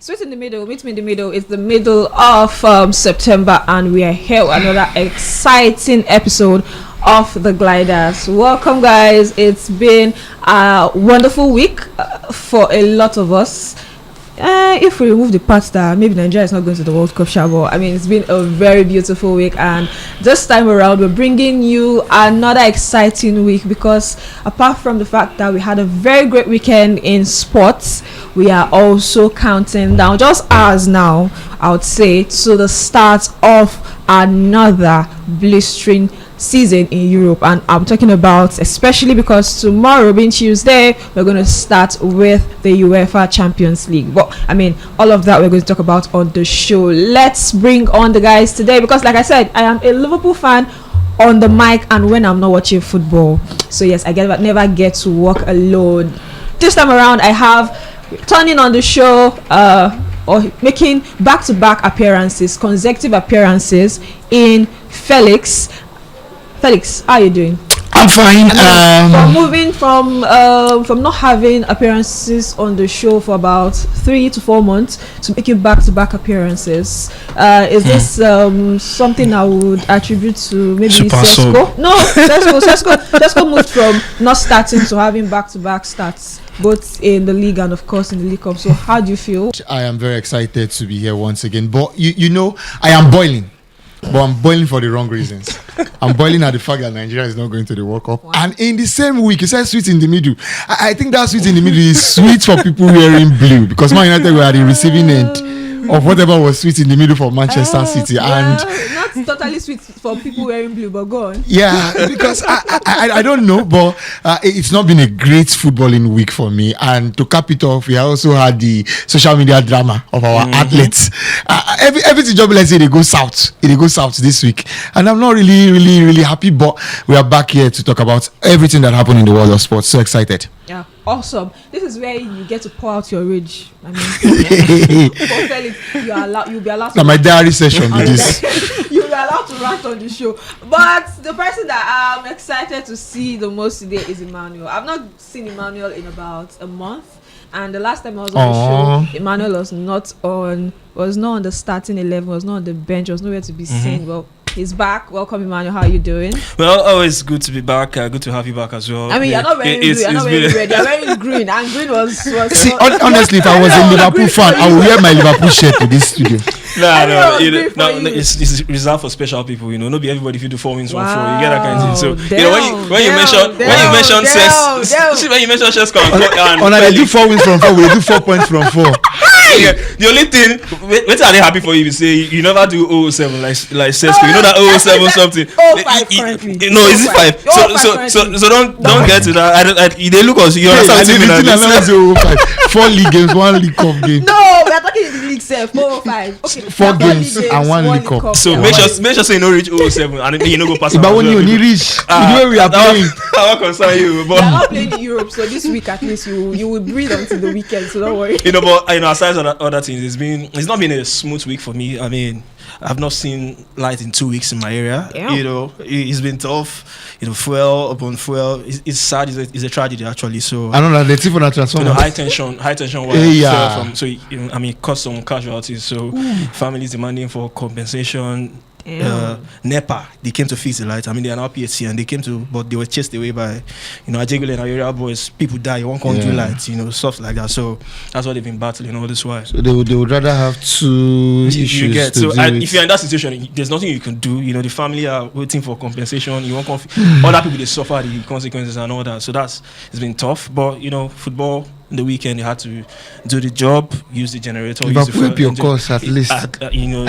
Sweet in the middle, meet me in the middle. It's the middle of September, and we are here with another exciting episode of the Gliders. Welcome, guys. It's been a wonderful week for a lot of us. If we remove the part that maybe Nigeria is not going to the World Cup, but I mean, it's been a very beautiful week, and this time around we're bringing you another exciting week because apart from the fact that we had a very great weekend in sports, we are also counting down just hours now, I would say, to the start of another blistering season in Europe. And I'm talking about, especially because tomorrow being Tuesday, we're going to start with the UEFA Champions League. But I mean, all of that we're going to talk about on the show. Let's bring on the guys today because, like I said, I am a Liverpool fan on the mic and when I'm not watching football. So yes, I never get to walk alone. This time around, I have turning on the show or making back-to-back appearances, consecutive appearances in Felix. Felix, how are you doing? I'm fine. From moving from not having appearances on the show for about 3 to 4 months to making back-to-back appearances, is this something I would attribute to maybe Sesko? No, Sesko moved from not starting to having back-to-back starts, both in the league and of course in the League Cup. So how do you feel? I am very excited to be here once again, but you know I am boiling. But I'm boiling for the wrong reasons. I'm boiling at the fact that Nigeria is not going to the World Cup. Wow. And in the same week, you said sweet in the middle. I think that sweet in the middle is sweet for people wearing blue. Because Man United were at the receiving end of whatever was sweet in the middle for Manchester City. Yeah, and not totally sweet for people wearing blue, but go on. Yeah, because I don't know, but it's not been a great footballing week for me. And to cap it off, we also had the social media drama of our athletes. Everything job, let's say they go south. They go south this week. And I'm not really happy, but we are back here to talk about everything that happened in the world of sports. So excited. Yeah, awesome. This is where you get to pour out your rage. I mean, you'll be allowed to. Now my diary session with this. You'll be allowed to rant on the show. But the person that I'm excited to see the most today is Emmanuel. I've not seen Emmanuel in about a month. And the last time I was on the show, Emmanuel was not on the starting 11, was not on the bench, was nowhere to be seen. Well, he's back. Welcome, Emmanuel. How are you doing? Well, always good to be back. Good to have you back as well. I mean, you're not wearing blue, you're not wearing red, you're wearing green. And green was See, honestly, if I was a Liverpool fan, I would wear my Liverpool shirt to this studio. No, it's reserved for special people. You know, not be everybody if you do 4 wins 1-4. You get that kind of thing. So when you mention Sesko and they do 4 wins from 4, we do 4 points from 4. Yeah, the only thing, when are they happy for you? You say you never do 007 like Sesko. You know that 007 something. 05 currently. No, is it 5? So don't get to that. They look us. You understand? 4 league games, 1 League Cup game. No, we are talking in the league self. 4 or 5. Okay, 4 games and 1 League Cup. So make sure say you no reach 007 and then you no go pass. But when you only reach, the way we are playing, I won't concern you. But we are not playing in Europe, so this week at least you will breathe until the weekend. So don't worry. But aside other things, it's not been a smooth week for me. I mean, I've not seen light in 2 weeks in my area. Yeah. It's been tough. Fuel upon fuel. It's sad. It's a tragedy actually. So I don't know. The team on transformer. High tension. Caused some casualties. So families demanding for compensation. NEPA, they came to fix the light. I mean, they are now PHC and but they were chased away by, Ajegule and area boys. People die, you won't come do lights, stuff like that. So that's what they've been battling all this while. So they would rather have 2 issues. You get so if you're in that situation, there's nothing you can do. The family are waiting for compensation. You won't other people they suffer the consequences and all that. So it's been tough. But football. The weekend you had to do the job, use the generator. But whip your course at least. I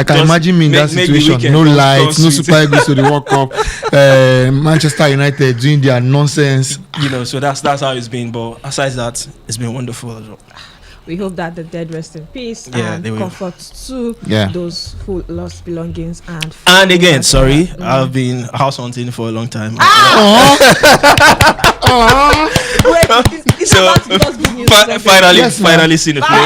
can imagine me in that situation. No lights, no Super Eagles to the World Cup. Manchester United doing their nonsense. So that's how it's been. But aside that, it's been wonderful as well. We hope that the dead rest in peace and comfort to those who lost belongings and again, sorry, I've been house hunting for a long time. So finally seen the place.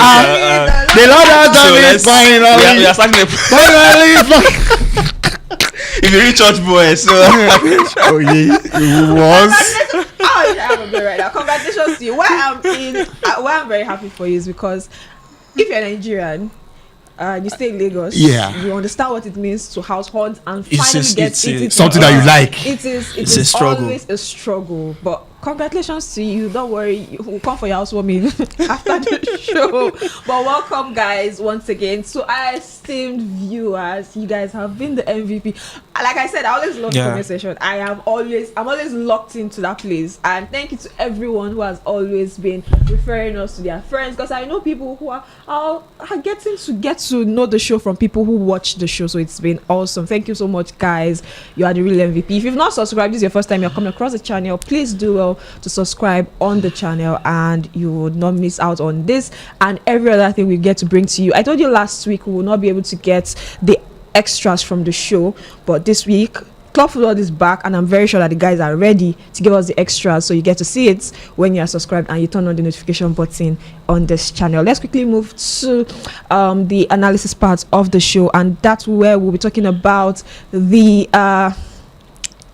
The Lord has done it. Finally. We are starting Finally. If you reach church boy, so it was. I'm a bit right now. Congratulations to you. Why I'm very happy for you is because if you're Nigerian, you stay in Lagos, Yeah. you understand what it means to house hunt and It's finally just- get it's it. a- It's Something that you like. It is. It It's a is struggle. always a struggle. But congratulations to you. Don't worry. We'll come for your housewarming after the show. But welcome, guys, once again. So, our esteemed viewers, you guys have been the MVP. Like I said, I always love the Yeah. conversation. I'm always locked into that place. And thank you to everyone who has always been referring us to their friends. Because I know people who are getting to get to know the show from people who watch the show. So it's been awesome. Thank you so much, guys. You are the real MVP. If you've not subscribed, this is your first time you're coming across the channel, please do well to subscribe on the channel, and you will not miss out on this and every other thing we get to bring to you. I told you last week we will not be able to get the extras from the show, but this week Club Football is back, and I'm very sure that the guys are ready to give us the extras, so you get to see it when you are subscribed and you turn on the notification button on this channel. Let's quickly move to the analysis part of the show, and that's where we'll be talking about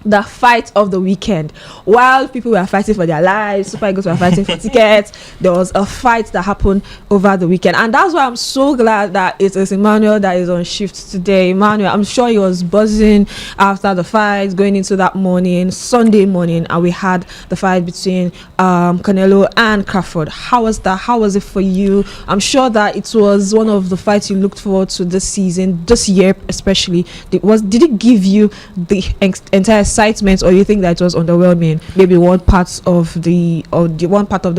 the fight of the weekend. While people were fighting for their lives, Super Eagles were fighting for tickets, there was a fight that happened over the weekend, and that's why I'm so glad that it is Emmanuel that is on shift today. Emmanuel, I'm sure he was buzzing after the fight going into that Sunday morning, and we had the fight between Canelo and Crawford. How was that? How was it for you? I'm sure that it was one of the fights you looked forward to this season, this year especially. Did it give you the entire excitement, or you think that it was underwhelming? Maybe one part of the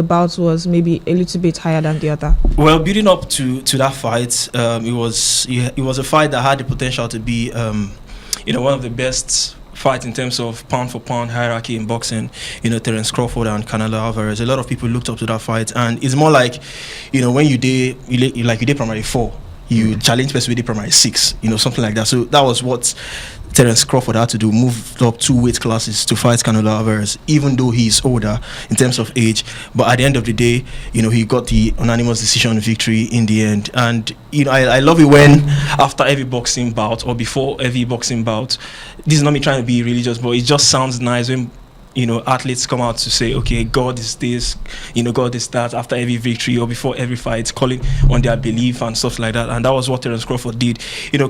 bout was maybe a little bit higher than the other. Well, building up to that fight, it was a fight that had the potential to be one of the best fight in terms of pound for pound hierarchy in boxing. Terence Crawford and Canelo Alvarez, a lot of people looked up to that fight, and it's more like when you did primary 4, you challenge person with the primary 6, something like that. So that was what Terence Crawford had to do, moved up 2 weight classes to fight Canelo Alvarez, even though he's older in terms of age. But at the end of the day, he got the unanimous decision victory in the end. And I love it when after every boxing bout or before every boxing bout, this is not me trying to be religious, but it just sounds nice when athletes come out to say, okay, God is this, God is that, after every victory or before every fight, calling on their belief and stuff like that. And that was what Terence Crawford did.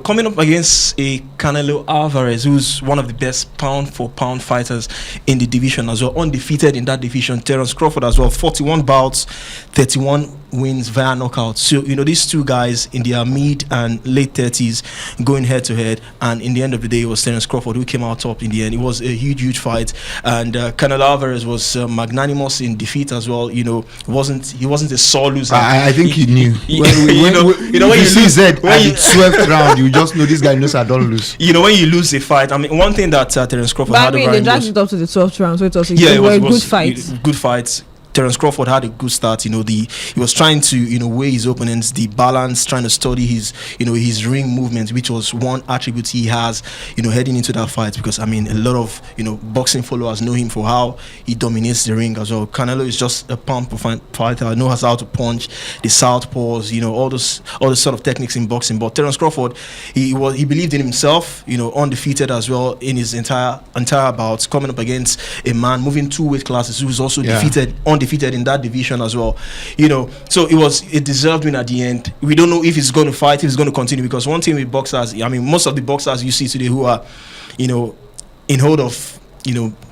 Coming up against a Canelo Alvarez, who's one of the best pound for pound fighters in the division as well, undefeated in that division. Terence Crawford as well, 41 bouts, 31 wins via knockout. So these two guys in their mid and late 30s going head to head, and in the end of the day, it was Terence Crawford who came out top in the end. It was a huge fight, and Canelo Alvarez was magnanimous in defeat as well. He wasn't a sore loser. I think you knew. When when you see lose, Zed at the 12th round, you just know this guy knows I don't lose. when you lose a fight, I mean, one thing that Terence Crawford But had I mean, over they him dragged was, it up to the 12th round, so it was it a was good fight. Good fights. Terence Crawford had a good start. He was trying to weigh his opponents, the balance, trying to study his ring movement, which was one attribute he has heading into that fight. Because I mean, a lot of boxing followers know him for how he dominates the ring as well. Canelo is just a pound for pound fighter, knows how to punch, the southpaws, all the sort of techniques in boxing. But Terence Crawford, he believed in himself, undefeated as well in his entire bouts, coming up against a man moving 2 weight classes who was also undefeated in that division as well. So it deserved win at the end. We don't know if he's going to fight, if he's going to continue, because one thing with boxers, I mean, most of the boxers you see today who are in hold of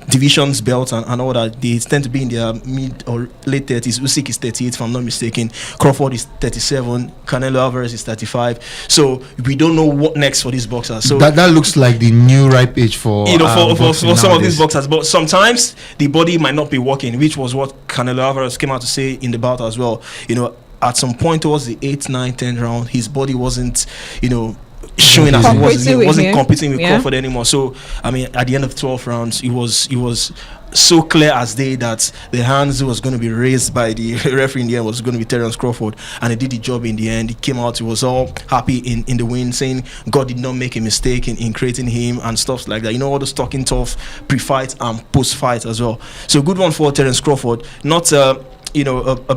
divisions, belts and all that, they tend to be in their mid or late 30s. Usyk is 38 if I'm not mistaken, Crawford is 37, Canelo Alvarez is 35. So we don't know what next for these boxers. So that looks like the new ripe age for for some nowadays. of these boxers. But sometimes the body might not be working, which was what Canelo Alvarez came out to say in the bout as well. At some point towards the 8th, 9th, 10th round, his body wasn't showing as it wasn't competing with Crawford anymore. So I mean, at the end of 12 rounds, it was so clear as day that the hands was going to be raised by the referee in the end was going to be Terence Crawford, and he did the job in the end. He came out, he was all happy in the win, saying God did not make a mistake in creating him and stuff like that. All those talking tough pre-fight and post-fight as well. So good one for Terence Crawford. Not a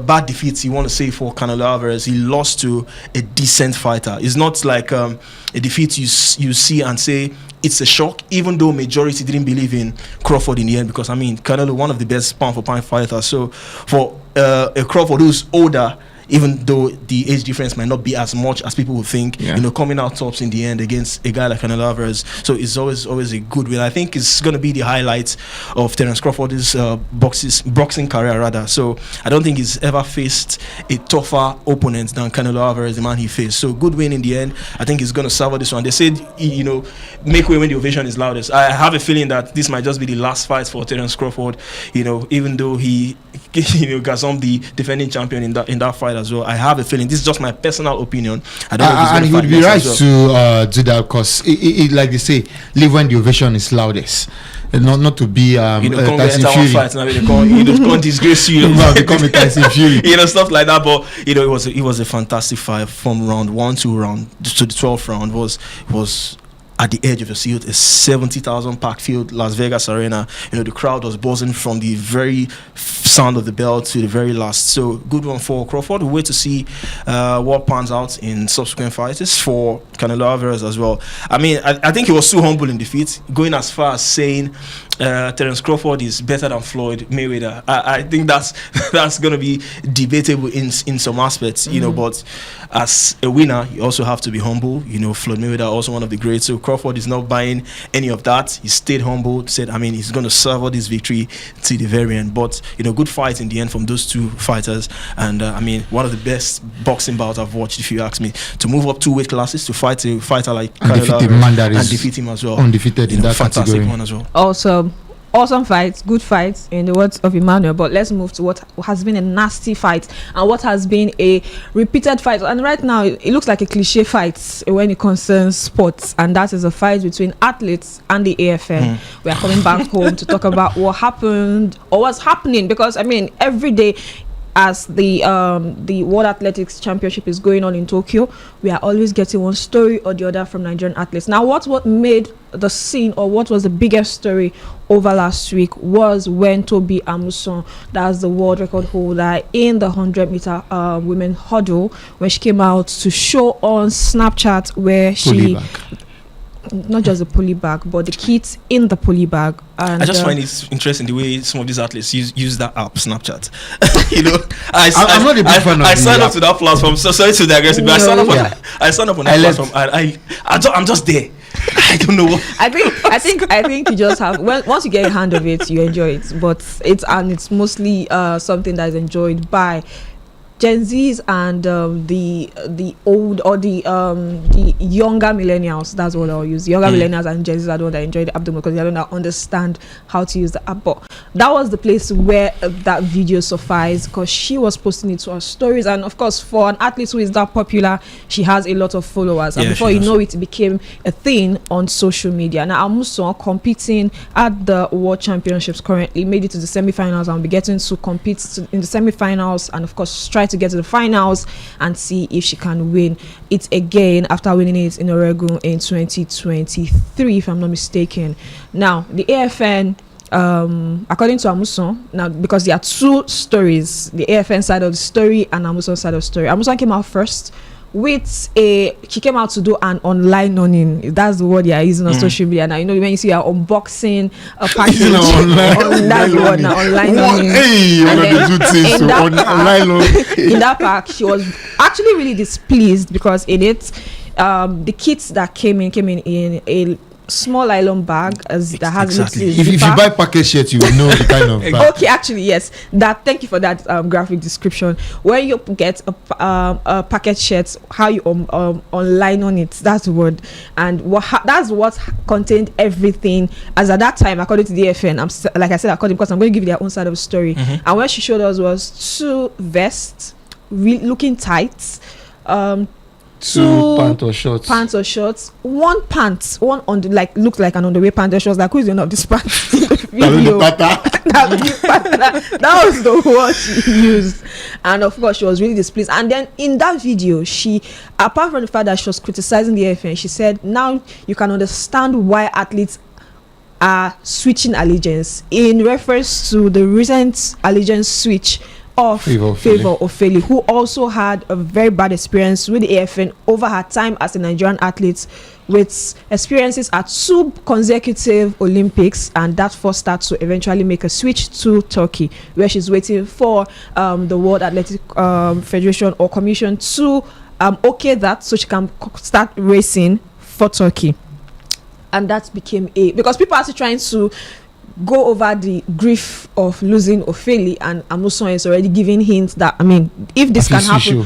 bad defeat you want to say for Canelo Alvarez. He lost to a decent fighter. It's not like a defeat you see and say it's a shock, even though majority didn't believe in Crawford in the end, because I mean, Canelo, one of the best pound for pound fighters. So for a Crawford who's older, even though the age difference might not be as much as people would think, coming out tops in the end against a guy like Canelo Alvarez. So it's always a good win. I think it's going to be the highlight of Terence Crawford's boxing career, rather. So I don't think he's ever faced a tougher opponent than Canelo Alvarez, the man he faced. So good win in the end. I think he's going to savor this one. They said, make way when the ovation is loudest. I have a feeling that this might just be the last fight for Terence Crawford, even though he gazumped the defending champion in that fight as well. I have a feeling, this is just my personal opinion. I don't know if and he would be right to do that, because it like they say, live when the ovation is loudest. Not to be Tyson Fury. Fight, now they can't disgrace you. Become a Tyson Fury. Stuff like that. But it was a fantastic fight from round 1 to the 12th round. Was at the edge of the field, a 70,000 packed field, Las Vegas Arena. The crowd was buzzing from the very sound of the bell to the very last. So good one for Crawford. We'll wait to see what pans out in subsequent fights for Canelo Alvarez as well. I mean, I think he was so humble in defeat, going as far as saying Terence Crawford is better than Floyd Mayweather. I think that's going to be debatable in some aspects, but as a winner, you also have to be humble. Floyd Mayweather, also one of the greats. So Crawford is not buying any of that. He stayed humble, said, he's going to savor this victory to the very end. But, good fight in the end from those two fighters. And, one of the best boxing bouts I've watched, if you ask me. To move up 2 weight classes, to fight a fighter like Canelo and defeat him as well. Undefeated in that fantastic category. one as well. Awesome fights, good fights, in the words of Emmanuel. But let's move to what has been a nasty fight and what has been a repeated fight. And right now, it looks like a cliche fight when it concerns sports, and that is a fight between athletes and the AFN. We are coming back home to talk about what happened or what's happening, because every day, as the World Athletics Championship is going on in Tokyo, we are always getting one story or the other from Nigerian athletes. Now, what made the scene, or what was the biggest story over last week, was when Tobi Amusan, that's the world record holder in the 100-meter women hurdle, when she came out to show on Snapchat where not just the poly bag, but the kits in the poly bag. And I just find it interesting the way some of these athletes use that app, Snapchat. I'm not a big fan of I signed up to that platform. So sorry to the aggressive, but I signed up on that platform. I'm just there. I don't know what. I think you just have, once you get a hand of it, you enjoy it. But it's mostly something that is enjoyed by Gen Zs and the old, or the younger millennials. That's what I'll use. Younger millennials and Gen Zs are the ones that enjoy the app the most, because they don't understand how to use the app. But that was the place where that video sufficed, because she was posting it to her stories. And of course, for an athlete who is that popular, she has a lot of followers. And before you know it, it became a thing on social media. Now, Amusan, competing at the World Championships currently, made it to the semi-finals, and will be getting to compete in the semi-finals, and of course try to get to the finals and see if she can win it again after winning it in Oregon in 2023, if I'm not mistaken. Now, the AFN, according to Amusan, now, because there are two stories, the AFN side of the story and Amusan side of the story. Amusan came out first she came out to do an online learning, if that's the word they are using on social media now. When you see her unboxing a package, that's the word now, online learning. In that pack, she was actually really displeased, because in it, the kits that came in a small nylon bag that has if you buy package shirts, you will know the kind of bag. Okay, actually, yes. Thank you for that graphic description. When you get a package shirt, how you online on it, that's the word, and that's what contained everything. As at that time, according to the FN, like I said, because I'm going to give you their own side of the story. And what she showed us was 2 vests, looking tight, 2 pants or shorts, 1 pant, one on the, like, looked like an underwear pant. She was like, who's doing this pant? That was the word she used. And of course, she was really displeased. And then in that video, she, apart from the fact that she was criticizing the FN, she said, now you can understand why athletes are switching allegiance, in reference to the recent allegiance switch of Favor Ofeli, who also had a very bad experience with the AFN over her time as a Nigerian athlete with experiences at 2 consecutive Olympics, and that forced her to eventually make a switch to Turkey, where she's waiting for the World Athletic Federation or Commission to okay that, so she can start racing for Turkey. And that became because people are still trying to go over the grief of losing Ofeli, and Amusan is already giving hints that, I mean, if this can happen,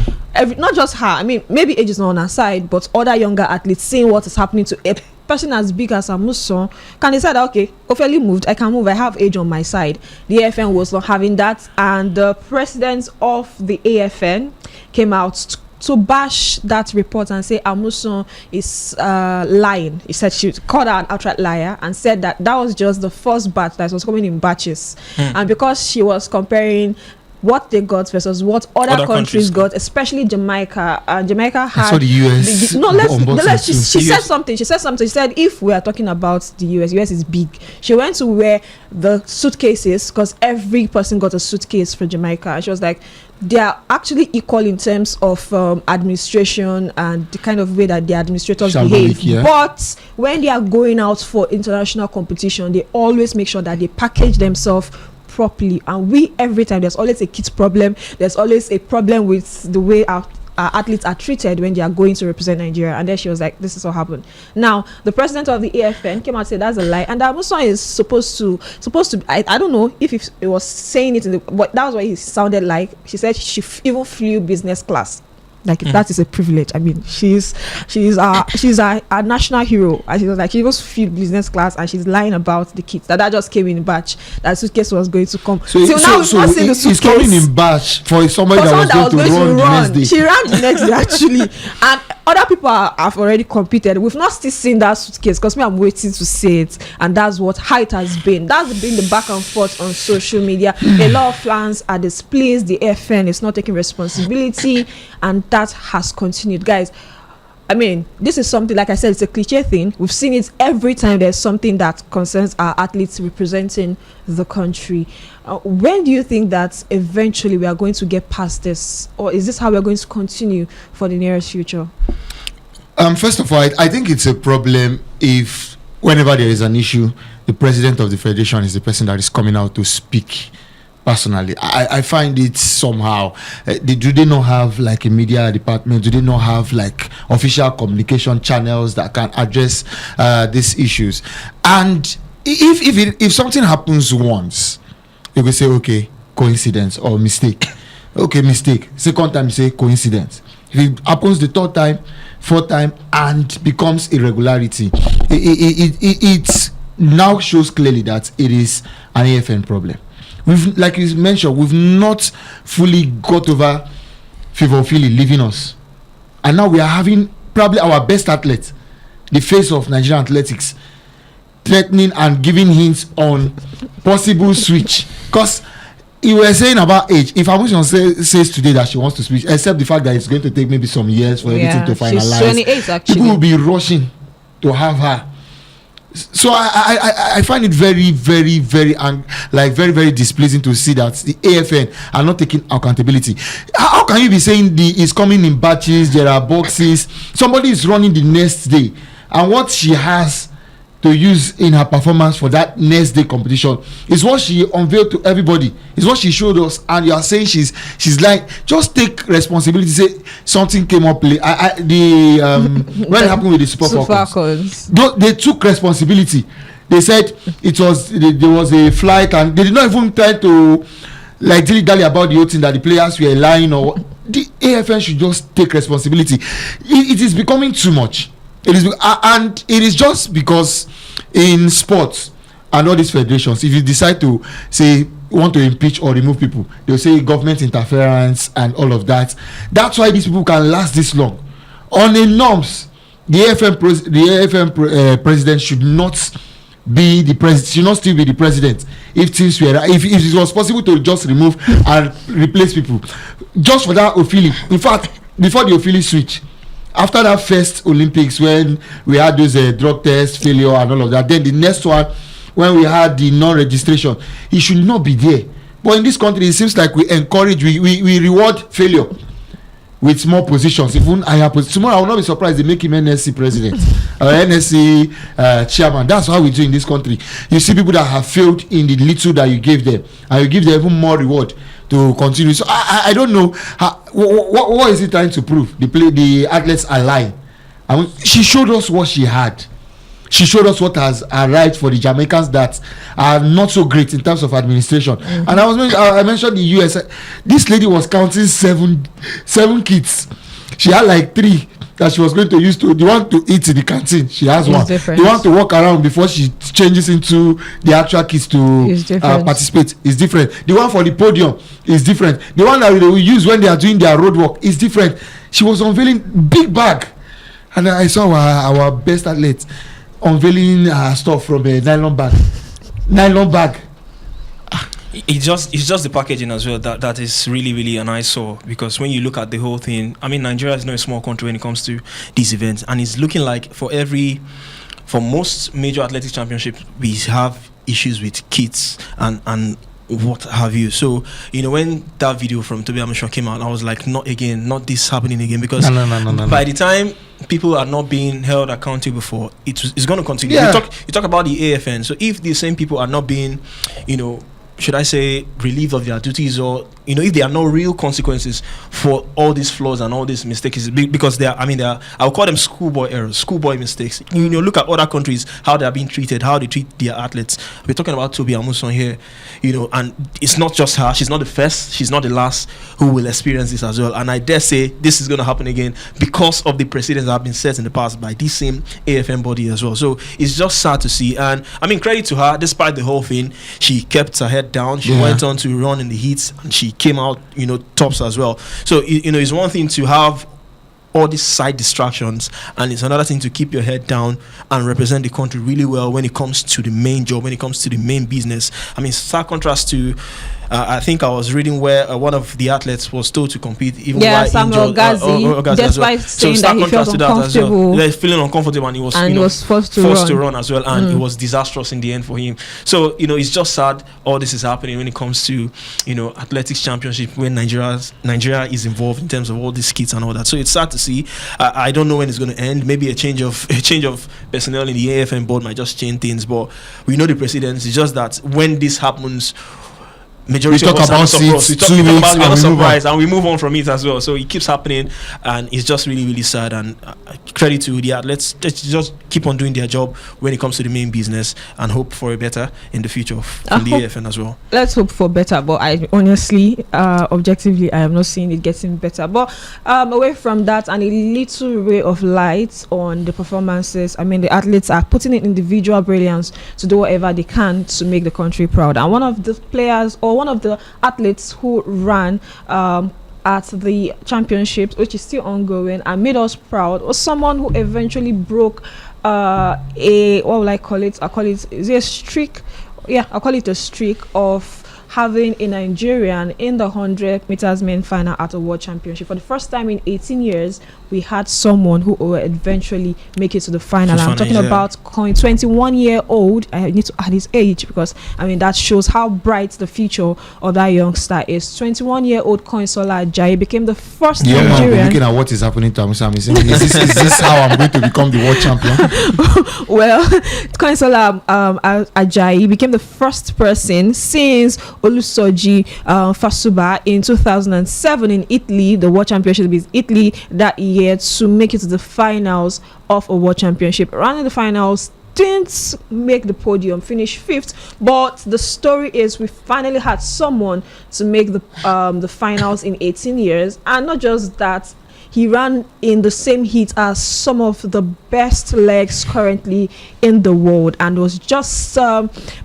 not just her, I mean, maybe age is not on her side, but other younger athletes seeing what is happening to a person as big as Amusan can decide, okay, Ofeli moved, I can move, I have age on my side. The AFN was not having that, and the president of the AFN came out to bash that report and say Amusan is lying. He said she called her an outright liar and said that was just the first batch that was coming in batches. And because she was comparing what they got versus what other countries got, especially Jamaica. Jamaica had the US. She said something. She said if we are talking about the US is big. She went to where the suitcases, because every person got a suitcase for Jamaica, and she was like, they are actually equal in terms of administration and the kind of way that the administrators behave. Yeah. But when they are going out for international competition, they always make sure that they package themselves properly. And every time there's always a kit problem, there's always a problem with the way our athletes are treated when they are going to represent Nigeria. And then she was like, this is what happened. Now the president of the AFN came out and said that's a lie, and Amusan is supposed to I don't know if it was saying it but that was what he sounded like. She said she even flew business class. Like that is a privilege. I mean, she's our national hero, and she was like, she was flew business class, and she's lying about the kits that just came in batch. That suitcase was going to come. So now we've not seen the suitcase. It's coming in batch for somebody that was going to run the next day. She ran the next day actually, and other people have already competed. We've not still seen that suitcase, because I'm waiting to see it, and that's how it has been. That's been the back and forth on social media. A lot of fans are displeased. The FN is not taking responsibility, and that has continued, guys. I mean, this is something, like I said, it's a cliche thing. We've seen it every time there's something that concerns our athletes representing the country. When do you think that eventually we are going to get past this, or is this how we're going to continue for the nearest future? First of all, I think it's a problem if whenever there is an issue, the president of the federation is the person that is coming out to speak. Personally, I find it somehow. Do they not have like a media department? Do they not have like official communication channels that can address these issues? And if something happens once, you will say, okay, coincidence or mistake. Okay, mistake. Second time you say coincidence. If it happens the third time, fourth time, and becomes irregularity, it now shows clearly that it is an AFN problem. We've, like you mentioned, we've not fully got over Fivofili leaving us, and now we are having probably our best athlete, the face of Nigerian athletics, threatening and giving hints on possible switch. Because you were saying about age. If Amusan says today that she wants to switch, except the fact that it's going to take maybe some years for everything to finalize, she's 28 actually. People will be rushing to have her. So I find it very, very, very very, very displeasing to see that the AFN are not taking accountability. How can you be saying it's coming in batches, there are boxes, somebody is running the next day, and what she has to use in her performance for that next day competition is what she unveiled to everybody, is what she showed us, and you are saying she's like, just take responsibility. Say something came up late. When it happened with the Super Falcons, they took responsibility. They said there was a flight, and they did not even try to like dilly-dally about the whole thing, that the players were lying, or the AFN should just take responsibility. It is becoming too much. It is, and it is just because in sports and all these federations, if you decide to say want to impeach or remove people, they'll say government interference and all of that. That's why these people can last this long. On the norms, the AFN president should not be the president, should not still be the president. If things were, if it was possible to just remove and replace people, just for that Ofili. In fact, before the Ofili switch, after that first Olympics, when we had those drug test failure and all of that, then the next one, when we had the non-registration, he should not be there. But in this country, it seems like we encourage, we reward failure. with more positions, even higher positions. Tomorrow I will not be surprised they make him NSC president or NSC chairman. That's how we do in this country. You see people that have failed in the little that you gave them, and you give them even more reward to continue. So I don't know what is he trying to prove? The athletes are lying. I mean, she showed us what she had. She showed us what has arrived for the Jamaicans that are not so great in terms of administration. And I mentioned the US. This lady was counting seven kids. She had like 3 that she was going to use to the one to eat in the canteen. She has one. Different. The one to walk around before she changes into the actual kids to participate is different. The one for the podium is different. The one that they will use when they are doing their road work is different. She was unveiling big bag, and I saw our best athlete unveiling stuff from a nylon bag. It's just the packaging as well that is really an eyesore, because when you look at the whole thing, I mean, Nigeria is not a small country when it comes to these events, and it's looking like for most major athletics championships we have issues with kits and what have you. So when that video from Tobi Amusan came out, I was like, not again, not this happening again, because no. By the time people are not being held accountable for it's going to continue. Yeah. You talk about the AFN. So if the same people are not being should I say relieved of their duties, or if there are no real consequences for all these flaws and all these mistakes, because I would call them schoolboy errors, schoolboy mistakes. Look at other countries, how they are being treated, how they treat their athletes. We're talking about Tobi Amusan here, and it's not just her. She's not the first, she's not the last who will experience this as well. And I dare say this is going to happen again because of the precedents that have been set in the past by this same AFM body as well. So it's just sad to see. And I mean, credit to her, despite the whole thing, she kept her head down. She went on to run in the heats, and she came out tops as well. So it's one thing to have all these side distractions, and it's another thing to keep your head down and represent the country really well when it comes to the main job, when it comes to the main business. I mean, stark contrast to I think I was reading where one of the athletes was told to compete even while Samuel Ghazi, despite saying that he felt uncomfortable. He's feeling uncomfortable, and he was forced to run as well, and it was disastrous in the end for him. So it's just sad all this is happening when it comes to athletics championship, when Nigeria is involved in terms of all these kits and all that. So it's sad to see. I don't know when it's going to end. Maybe a change of personnel in the AFN board might just change things, but we know the precedents. It's just that when this happens, majority of us are not surprised. We talk about it, we're not surprised, and we move on from it as well. So it keeps happening, and it's just really sad. And credit to the athletes. Let's just keep on doing their job when it comes to the main business, and hope for a better in the future from the AFN as well. Let's hope for better, but I honestly, objectively, I am not seeing it getting better. But away from that, and a little ray of light on the performances. I mean, the athletes are putting in individual brilliance to do whatever they can to make the country proud. And one of the players, or one of the athletes who ran at the championships, which is still ongoing and made us proud, was someone who eventually broke what will I call it? Is it a streak? Yeah, I call it a streak of having a Nigerian in the 100 meters men final at a world championship. For the first time in 18 years, we had someone who will eventually make it to the final. I'm talking about Coin, 21-year-old. I need to add his age because that shows how bright the future of that youngster is. 21-year-old Coin Sola Ajayi became the first Nigerian. Looking at what is happening to Amusan, is this how I'm going to become the world champion? Well, Coin Sola Ajayi became the first person since Olusoji Fasuba in 2007 in Italy. The world championship is Italy that year, to make it to the finals of a world championship. Running the finals, didn't make the podium, finished 5th, but the story is we finally had someone to make the finals in 18 years. And not just that, he ran in the same heat as some of the best legs currently in the world, and was just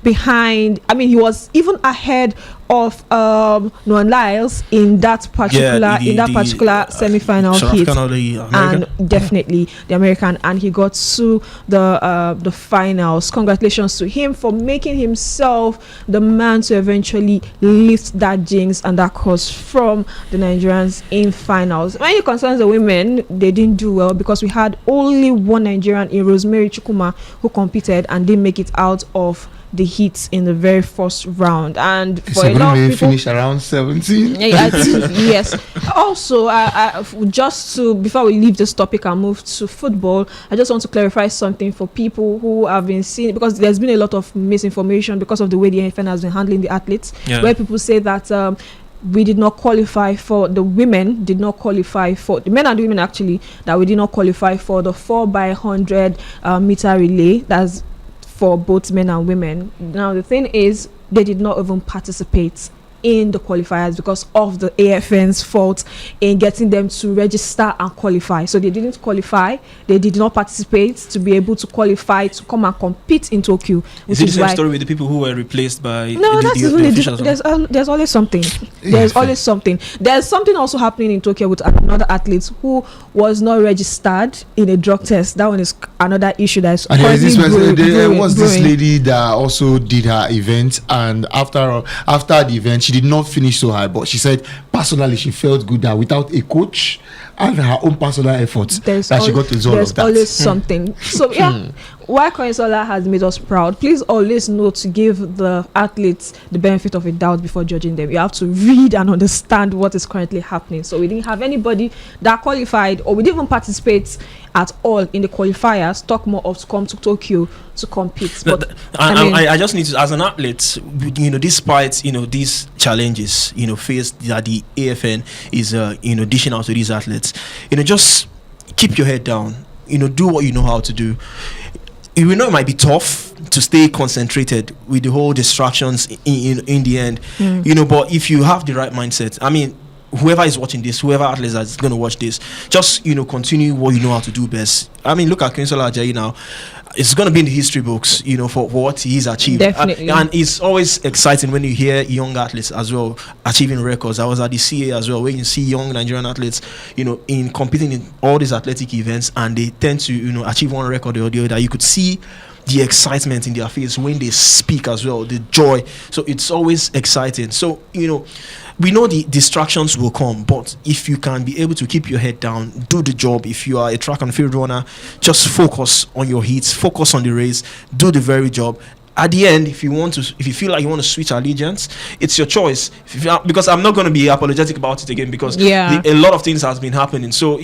behind. He was even ahead of Noah Lyles in that particular semi-final hit, and definitely the American, and he got to the finals. Congratulations to him for making himself the man to eventually lift that jinx and that curse from the Nigerians in finals. When it concerns the women, they didn't do well because we had only one Nigerian in Rosemary Chukuma who competed and didn't make it out of the heat in the very first round. And for So a lot of we people, finished around 17. yeah, I think, yes. Also, just to before we leave this topic and move to football, I just want to clarify something for people who have been seeing, because there's been a lot of misinformation because of the way the NFN has been handling the athletes, where people say that we did not qualify for, the women did not qualify for, the men and the women actually, that we did not qualify for the 4x100 meter relay. That's for both men and women. Now the thing is, they did not even participate in the qualifiers because of the AFN's fault in getting them to register and qualify. So they didn't qualify, they did not participate to be able to qualify to come and compete in Tokyo. Is it the same story with the people who were replaced by no, that's really officials? There's always something. There's always something. There's something also happening in Tokyo with another athlete who was not registered in a drug test. That one is another issue that is This lady that also did her event, and after the event she did not finish so high, but she said personally she felt good that without a coach and her own personal efforts that she got the result of that. There's always something. So yeah, why Koinsola has made us proud, please always know to give the athletes the benefit of a doubt before judging them. You have to read and understand what is currently happening. So we didn't have anybody that qualified, or we didn't even participate at all in the qualifiers, talk more of to come to Tokyo to compete. But I just need to, as an athlete, despite these challenges faced that the AFN is dishing out to these athletes, just keep your head down, do what you know how to do. We know it might be tough to stay concentrated with the whole distractions in the end, but if you have the right mindset, I mean, whoever is watching this, whoever athlete is going to watch this, just continue what you know how to do best. I mean, look at Koinsola Ajayi now. It's going to be in the history books, for what he's achieved. Definitely. And it's always exciting when you hear young athletes as well achieving records. I was at the CA as well, where you see young Nigerian athletes, in competing in all these athletic events, and they tend to, achieve one record or the other. You could see the excitement in their face when they speak as well, the joy. So it's always exciting. So, we know the distractions will come, but if you can be able to keep your head down, do the job. If you are a track and field runner, just focus on your heats, focus on the race, do the very job. At the end, if you feel like you want to switch allegiance, it's your choice. Because I'm not going to be apologetic about it again, because a lot of things has been happening. So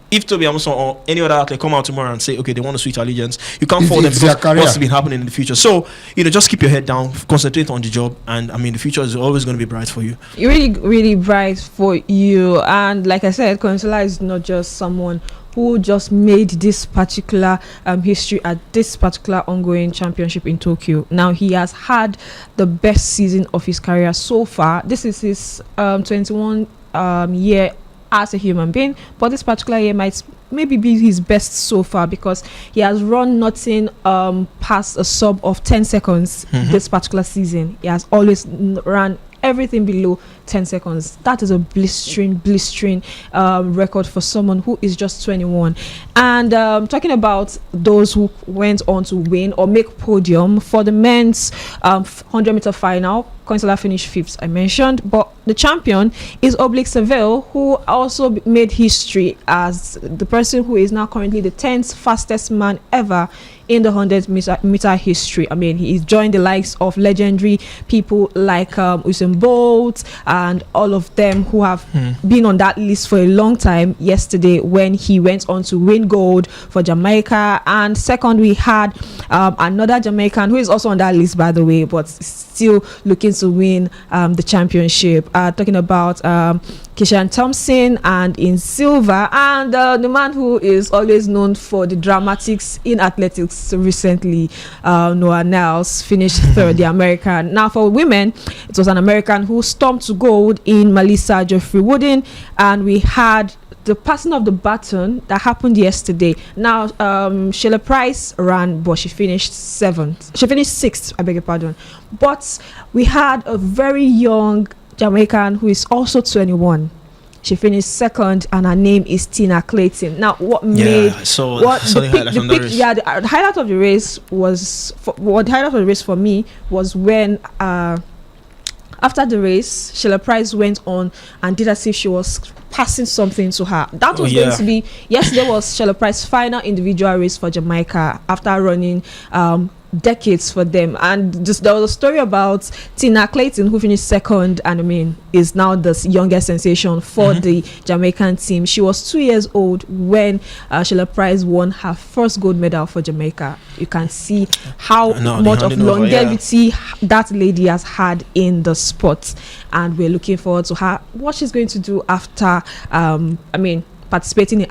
if Tobi Amusan or any other athlete come out tomorrow and say, okay, they want to switch allegiance, you can't fault them because what's been happening in the future. So, just keep your head down, concentrate on the job, and I mean, the future is always going to be bright for you. Really, really bright for you. And like I said, Koinsola is not just someone who just made this particular history at this particular ongoing championship in Tokyo. Now he has had the best season of his career so far. This is his 21 year as a human being, but this particular year might maybe be his best so far, because he has run nothing past a sub of 10 seconds this particular season. He has always run everything below 10 seconds. That is a blistering record for someone who is just 21. And talking about those who went on to win or make podium for the men's 100-meter final, Koinsola finished 5th, I mentioned, but the champion is Oblique Seville, who also made history as the person who is now currently the 10th fastest man ever in the 100-meter history. I mean, he joined the likes of legendary people like Usain Bolt and all of them who have been on that list for a long time yesterday when he went on to win gold for Jamaica. And second, we had another Jamaican who is also on that list, by the way, but still looking to win the championship. Talking about Kishan Thompson and in silver, and the man who is always known for the dramatics in athletics recently, Noah Niles, finished third, the American. Now for women, it was an American who stormed to gold in Melissa Geoffrey Wooden, and we had the passing of the baton that happened yesterday. Now Sheila Price ran, but she finished 7th. She finished 6th, I beg your pardon. But we had a very young Jamaican who is also 21. She finished 2nd, and her name is Tina Clayton. Now, what made the highlight of the race was for me was when after the race, Sheila Price went on and did as if she was passing something to her. That was going to be yesterday was Sheila Price's final individual race for Jamaica after running decades for them. And just there was a story about Tina Clayton, who finished second, and I mean is now the youngest sensation for the Jamaican team. She was 2 years old when Sheila Price won her first gold medal for Jamaica. You can see how much of longevity that lady has had in the sport, and we're looking forward to her, what she's going to do after participating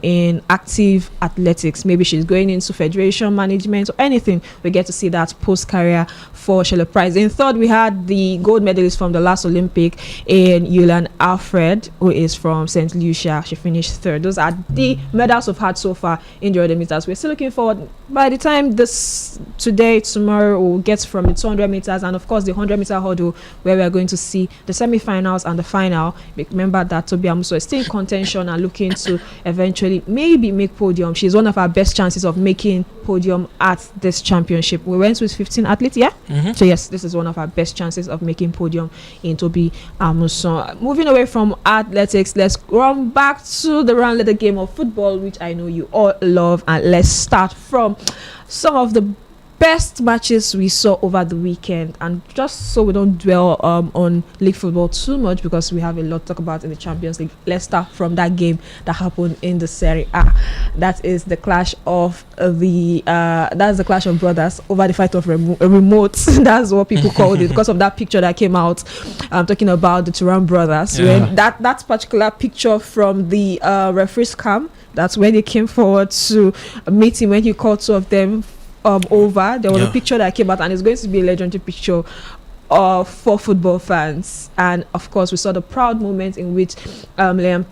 in active athletics. Maybe she's going into federation management or anything. We get to see that post-career for Sheila Price. In third, we had the gold medalist from the last Olympic in Yulian Alfred, who is from St. Lucia. She finished third. Those are the medals we've had so far in the 100 meters. We're still looking forward. By the time tomorrow, we'll get from the 200 meters and of course the 100 meter hurdle, where we're going to see the semi-finals and the final. Remember that Tobi Amusan is still in contention and looking to eventually maybe make podium. She's one of our best chances of making podium at this championship. We went with 15 athletes, so yes, this is one of our best chances of making podium in Tobi Amusan. Moving away from athletics, let's run back to the round letter game of football, which I know you all love, and let's start from some of the best matches we saw over the weekend. And just so we don't dwell on league football too much, because we have a lot to talk about in the Champions League, let's start from that game that happened in the Serie A. That is the clash of that's the clash of brothers over the fight of remotes. That's what people called it, because of that picture that came out talking about the Turan brothers. When that particular picture from the referee's cam, that's when they came forward to meet him when he called two of them over. There was a picture that came out, and it's going to be a legendary picture for football fans. And of course, we saw the proud moment in which Liam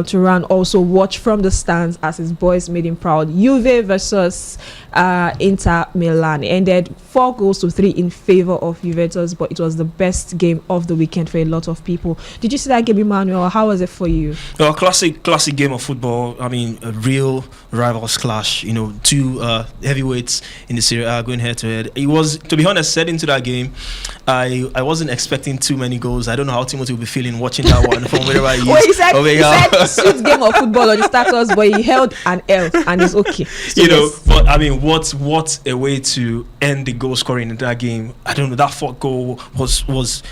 Turan also watched from the stands as his boys made him proud. Juve versus Inter Milan ended 4-3 in favor of Juventus, but it was the best game of the weekend for a lot of people. Did you see that game, Emmanuel? How was it for you? Well, classic game of football. I mean, a real rivals clash. You know, two heavyweights in the Serie A going head to head. It was, to be honest, set into that game, I wasn't expecting too many goals. I don't know how Timothy will be feeling watching that one from wherever he is. Well, he said sweet game of football on the status, but he held an L and it's okay. So you know, but I mean, what a way to end the goal scoring in that game. I don't know, that fourth goal was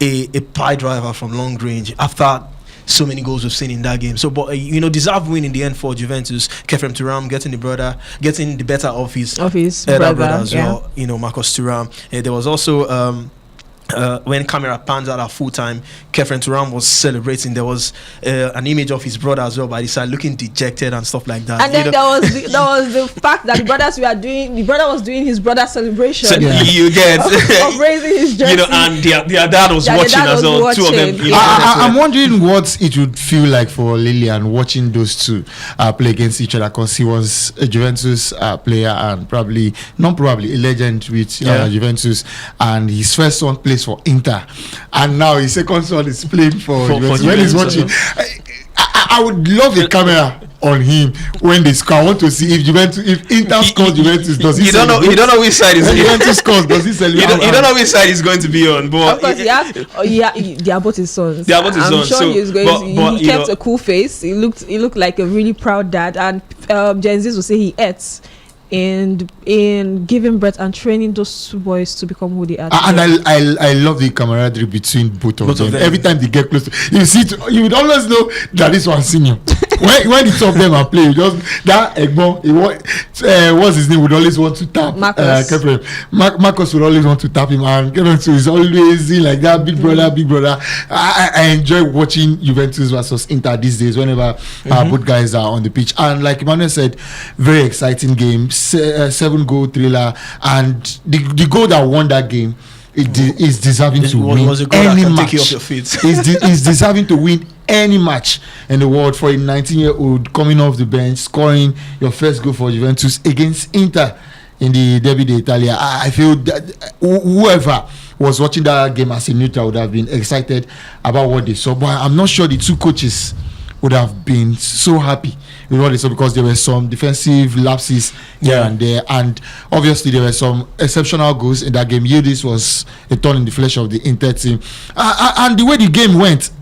a pie driver from long range after so many goals we've seen in that game. So, but deserved win in the end for Juventus. Kefrem Thuram getting the better of his brother as well. You know, Marcus Thuram. There was also when camera pans out at full time, Kefren Thuram was celebrating. There was an image of his brother as well by the side, looking dejected and stuff like that. And then there was the fact that the brother was doing his brother celebration. So you get of raising his jersey. You know, and their dad was watching as well. Two of them. I'm wondering what it would feel like for Lilian watching those two play against each other, because he was a Juventus player and a legend with Juventus, and his first son plays for Inter, and now his second son is playing for Juventus. When he's watching, I would love a camera on him when they score. I want to see if Inter scores Juventus, does he celebrate? You don't know which side is Juventus scores, does he celebrate? You don't know which side he's going to be on. But of course, they are both his sons. I'm sure he kept a cool face. He looked like a really proud dad, and Gen Z will say he ate in giving birth and training those two boys to become who they are. And I love the camaraderie between both of them. Every time they get close, you would always know that this one's senior. when the two of them are playing, just that Egbon, what's his name, would always want to tap Marcus would always want to tap him, and he's always like that, big brother. I enjoy watching Juventus versus Inter these days whenever both guys are on the pitch. And like Emmanuel said, very exciting game, 7-goal thriller, and the goal that won that game is deserving to win any match. Is deserving to win any match in the world for a 19-year-old coming off the bench, scoring your first goal for Juventus against Inter in the Derby d'Italia. I feel that whoever was watching that game as a neutral would have been excited about what they saw, but I'm not sure the two coaches would have been so happy with what they saw, because there were some defensive lapses here and there, and obviously there were some exceptional goals in that game. Yildiz was a thorn in the flesh of the Inter team, and the way the game went,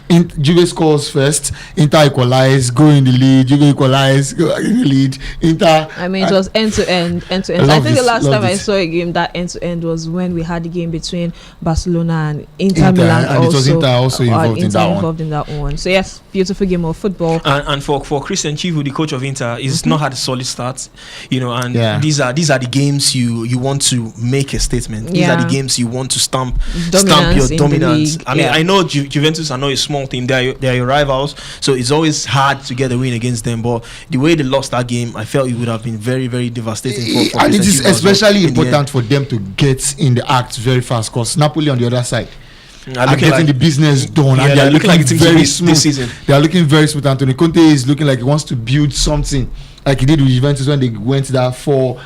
Juve scores first, Inter equalize, go in the lead, Juve equalize, go in the lead, Inter. I mean, it was end to end. I think the last time I saw a game that end to end was when we had the game between Barcelona and Inter Milan. And it was Inter also involved in that one. So yes, beautiful game of football. And for Christian Chivu, the coach of Inter, he's not had a solid start, and these are the games you want to make a statement. These are the games you want to stamp your dominance. I mean, I know Juventus are not a small team. They are your rivals, so it's always hard to get a win against them. But the way they lost that game, I felt it would have been very, very devastating for and it is especially important for them to get in the act very fast, because Napoli on the other side are getting the business done, and they are looking like very smooth this season. They are looking very smooth. Antonio Conte is looking like he wants to build something, like he did with Juventus when they went to that 4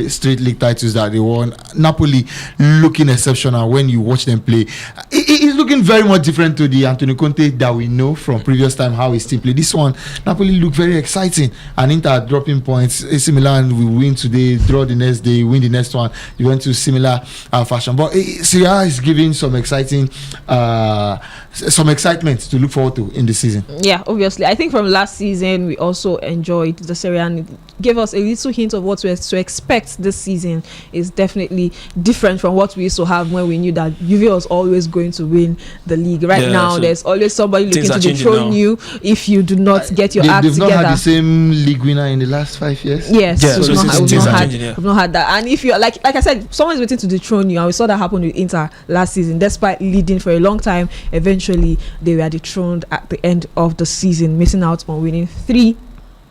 straight league titles that they won. Napoli looking exceptional when you watch them play. It's looking very much different to the Antonio Conte that we know from previous time, how his team played. This one, Napoli look very exciting, and Inter dropping points. AC Milan will win today, draw the next day, win the next one. You went to similar fashion, but Serie A is giving some excitement to look forward to in the season. Yeah, obviously. I think from last season we also enjoyed the Serie A, and it gave us a little hint of what we to expect this season. Is definitely different from what we used to have when we knew that Juve was always going to win the league. Right now, so there's always somebody looking to dethrone you if you do not get your act together. They've not had the same league winner in the last 5 years. Yes, yeah, we've not had that. And if you like I said, someone's waiting to dethrone you, and we saw that happen with Inter last season. Despite leading for a long time, eventually they were dethroned at the end of the season, missing out on winning 3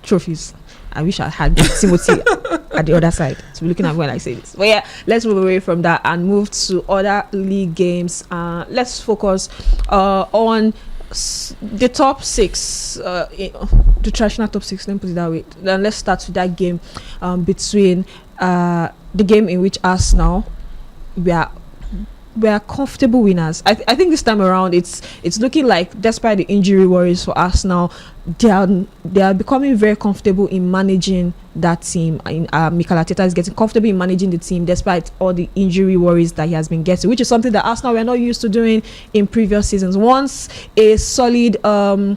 trophies. I wish I had Timothy at the other side to be looking at when I say this. But yeah, let's move away from that and move to other league games. Let's focus on the top 6, the traditional top 6. Let me put it that way. Then let's start with that game between the game in which Arsenal we are comfortable winners. I think this time around it's looking like, despite the injury worries for Arsenal, they are becoming very comfortable in managing that team. Mikel Arteta is getting comfortable in managing the team despite all the injury worries that he has been getting, which is something that Arsenal were not used to doing in previous seasons. Once a solid or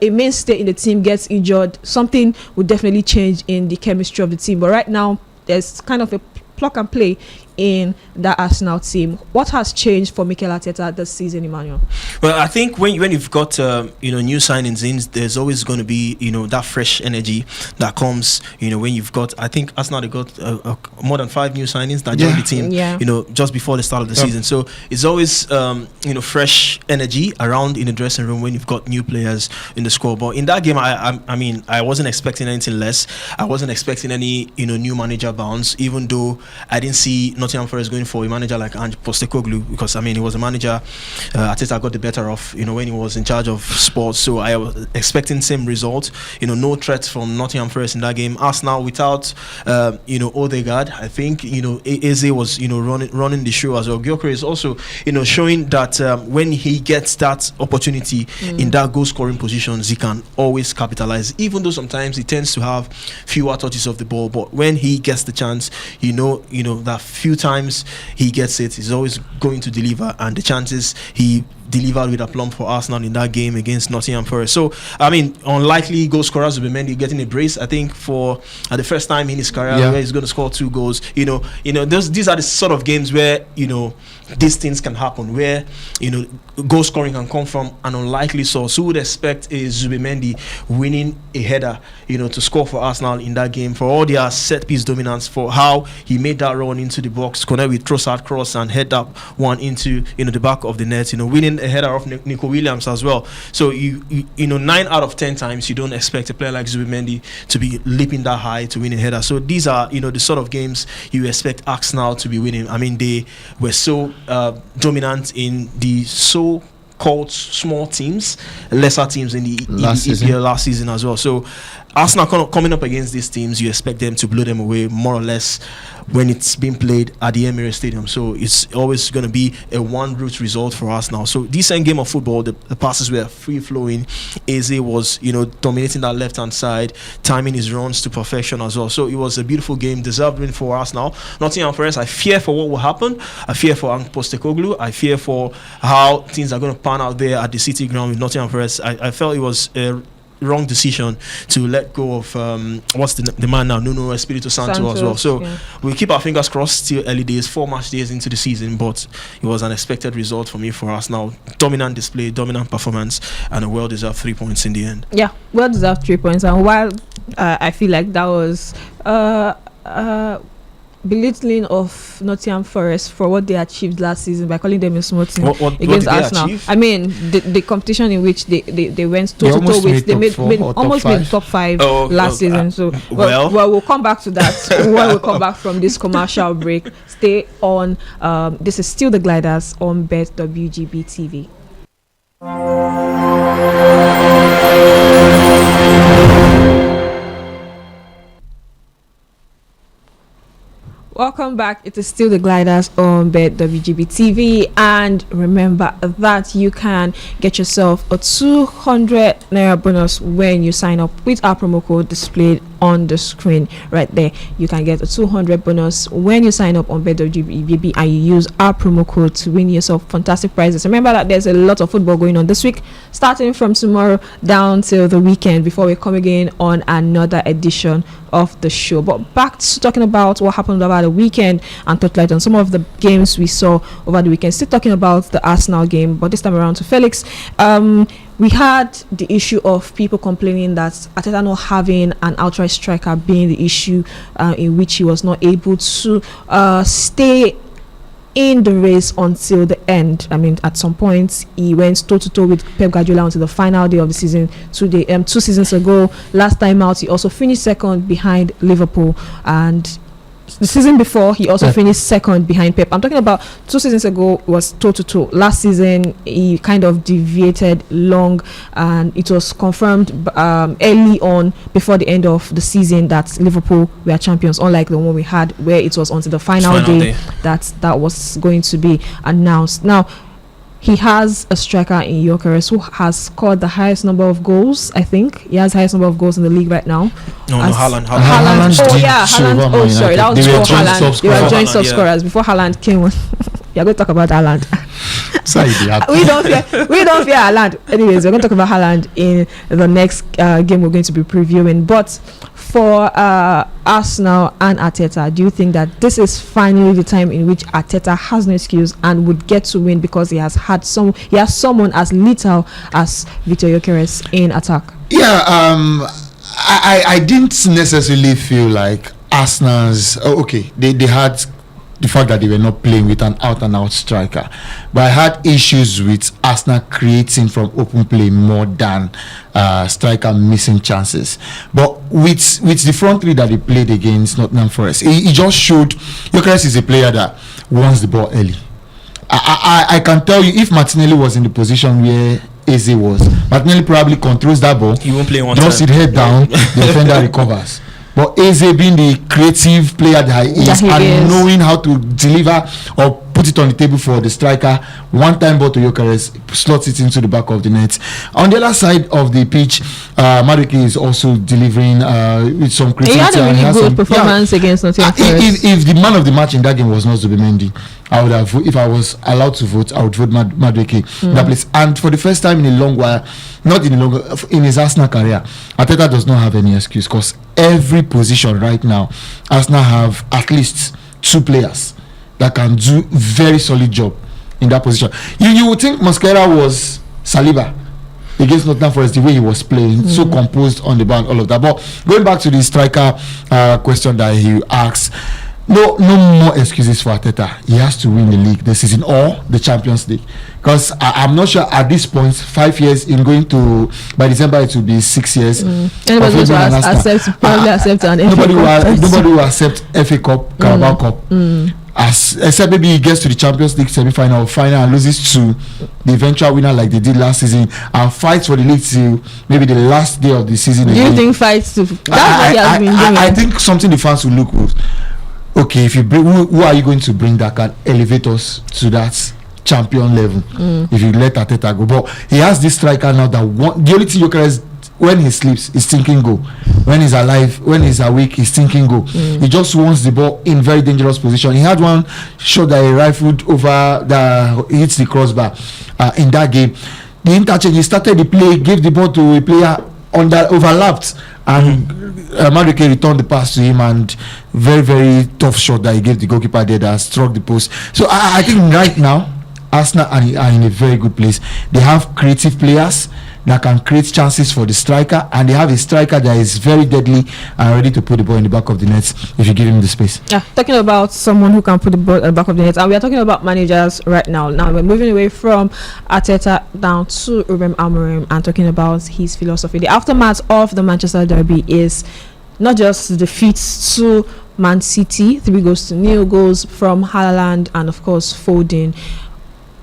a mainstay in the team gets injured, something would definitely change in the chemistry of the team. But right now there's kind of a plug and play in the Arsenal team. What has changed for Mikel Arteta this season, Emmanuel? Well, I think when you've got new signings in, there's always going to be that fresh energy that comes when you've got, I think Arsenal, they got more than 5 new signings that joined the team just before the start of the season. So it's always fresh energy around in the dressing room when you've got new players in the squad. But in that game, I mean I wasn't expecting anything less. I wasn't expecting any new manager bounce, even though I didn't see Nottingham Forest going for a manager like Ange Postecoglou, because I mean he was a manager Arteta got the better of when he was in charge of sports. So I was expecting same result. No threats from Nottingham Forest in that game. Arsenal without Odegaard, I think Eze was running the show as well. Gyökeres is also showing that when he gets that opportunity in that goal scoring positions, he can always capitalize, even though sometimes he tends to have fewer touches of the ball. But when he gets the chance, that few times he gets it, he's always going to deliver, and the chances he delivered with aplomb for Arsenal in that game against Nottingham Forest. So I mean, unlikely goal scorers will be Mendy getting a brace, I think, for the first time in his career where he's going to score 2 goals. These are the sort of games where these things can happen, where goal scoring can come from an unlikely source. Who would expect a Zubimendi winning a header to score for Arsenal in that game, for all their set piece dominance, for how he made that run into the box, connect with Trossard cross and head up one into the back of the net, winning a header off Nico Williams as well. So 9 out of 10 times you don't expect a player like Zubimendi to be leaping that high to win a header. So these are the sort of games you expect Arsenal to be winning. I mean, they were so dominant in the so-called small teams, lesser teams in the EPL last season as well. So Arsenal coming up against these teams, you expect them to blow them away more or less when it's being played at the Emirates Stadium. So it's always going to be a one-route result for Arsenal. So decent game of football. The passes were free-flowing. Eze was, dominating that left-hand side, timing his runs to perfection as well. So it was a beautiful game, deserved win for Arsenal. Nottingham Forest, I fear for what will happen. I fear for Postecoglou. I fear for how things are going to pan out there at the City ground with Nottingham Forest. I felt it was a wrong decision to let go of what's the man now, Nuno Espirito Santo as well. So we'll keep our fingers crossed. Still early days, 4 match days into the season, but it was an expected result for me for us now. Dominant display, dominant performance, and a well-deserved 3 points in the end. Yeah, well-deserved 3 points. And while I feel like that was belittling of Nottingham Forest for what they achieved last season by calling them a small team against Arsenal. I mean, the competition in which they went toe to toe with, they almost made top 5 last season. So we'll come back to that when we come back from this commercial break. Stay on. This is still the Gliders on Bet WGB TV. Welcome back. It is still the Gliders on Bet WGB TV, and remember that you can get yourself a 200 naira bonus when you sign up with our promo code displayed on the screen right there. You can get a 200 bonus when you sign up on Bet WGB and you use our promo code to win yourself fantastic prizes. Remember that there's a lot of football going on this week, starting from tomorrow down till the weekend before we come again on another edition of the show. But back to talking about what happened over the weekend and touch light on some of the games we saw over the weekend. Still talking about the Arsenal game, but this time around to Felix. We had the issue of people complaining that Arteta not having an outright striker being the issue in which he was not able to stay in the race until the end. I mean, at some point he went toe to toe with Pep Guardiola until the final day of the season. 2 seasons ago, last time out, he also finished second behind Liverpool, and the season before he also finished second behind Pep. I'm talking about 2 seasons ago was toe to toe. Last season he kind of deviated long, and it was confirmed early on before the end of the season that Liverpool were champions, unlike the one we had where it was until the final day that was going to be announced. Now he has a striker in Gyökeres who has scored the highest number of goals. I think he has the highest number of goals in the league right now. Haaland. Haaland. Oh, sorry, that was before Haaland. They were joint top scorers before Haaland came on. You're going to talk about Haaland. we don't fear Haaland. Anyways, we're going to talk about Haaland in the next game we're going to be previewing. But for Arsenal and Arteta, do you think that this is finally the time in which Arteta has no excuse and would get to win because he has someone as lethal as Victor Gyökeres in attack? Yeah, I didn't necessarily feel like Arsenal's they had the fact that they were not playing with an out-and-out striker, but I had issues with Arsenal creating from open play more than striker missing chances. But with the front three that they played against Nottingham Forest, he just showed Gyökeres is a player that wants the ball early. I can tell you, if Martinelli was in the position where Eze was, Martinelli probably controls that ball, he won't play one drops it head down, the defender recovers. But Eze being the creative player that he is, and knowing how to deliver or put it on the table for the striker, one time ball to Gyökeres, slots it into the back of the net. On the other side of the pitch, Madueke is also delivering with some creativity. He had a really good performance against Nottingham Forest. If the man of the match in that game was not Zubimendi, I would have, if I was allowed to vote, I would vote Madueke in that place. And for the first time in a long while, in his Arsenal career, Arteta does not have any excuse, because every position right now, Arsenal have at least 2 players that can do very solid job in that position. You would think Mosquera was Saliba against Nottingham Forest, the way he was playing, so composed on the ball, all of that. But going back to the striker question that he asked, no more excuses for Arteta. He has to win the league this season or the Champions League, because I'm not sure at this point, 5 years in, going to, by December it will be 6 years. Anybody will accept an FA Cup. Nobody will accept FA Cup, Carabao Cup. except maybe he gets to the Champions League semi-final or final and loses to the eventual winner like they did last season, and fights for the league till maybe the last day of the season. Do you think fights to? That's what he has been doing. I think something the fans will look with. Okay, if you bring, who are you going to bring that can elevate us to that champion level? If you let Arteta go, but he has this striker now that the only thing you can is when he sleeps, he's thinking goal. When he's alive, when he's awake, he's thinking goal. He just wants the ball in very dangerous position. He had one shot that he rifled over that hits the crossbar in that game. The interchange, he started the play, gave the ball to a player on that overlapped, and Madueke returned the pass to him, and very, very tough shot that he gave the goalkeeper there that struck the post. So I think right now Arsenal are in a very good place. They have creative players that can create chances for the striker, and they have a striker that is very deadly and ready to put the ball in the back of the net if you give him the space. Yeah, talking about someone who can put the ball at the back of the net, and we are talking about managers right now. Now we're moving away from Arteta down to Rúben Amorim and talking about his philosophy. The aftermath of the Manchester derby is not just defeats to Man City, 3-0 goals from Haaland and of course Foden.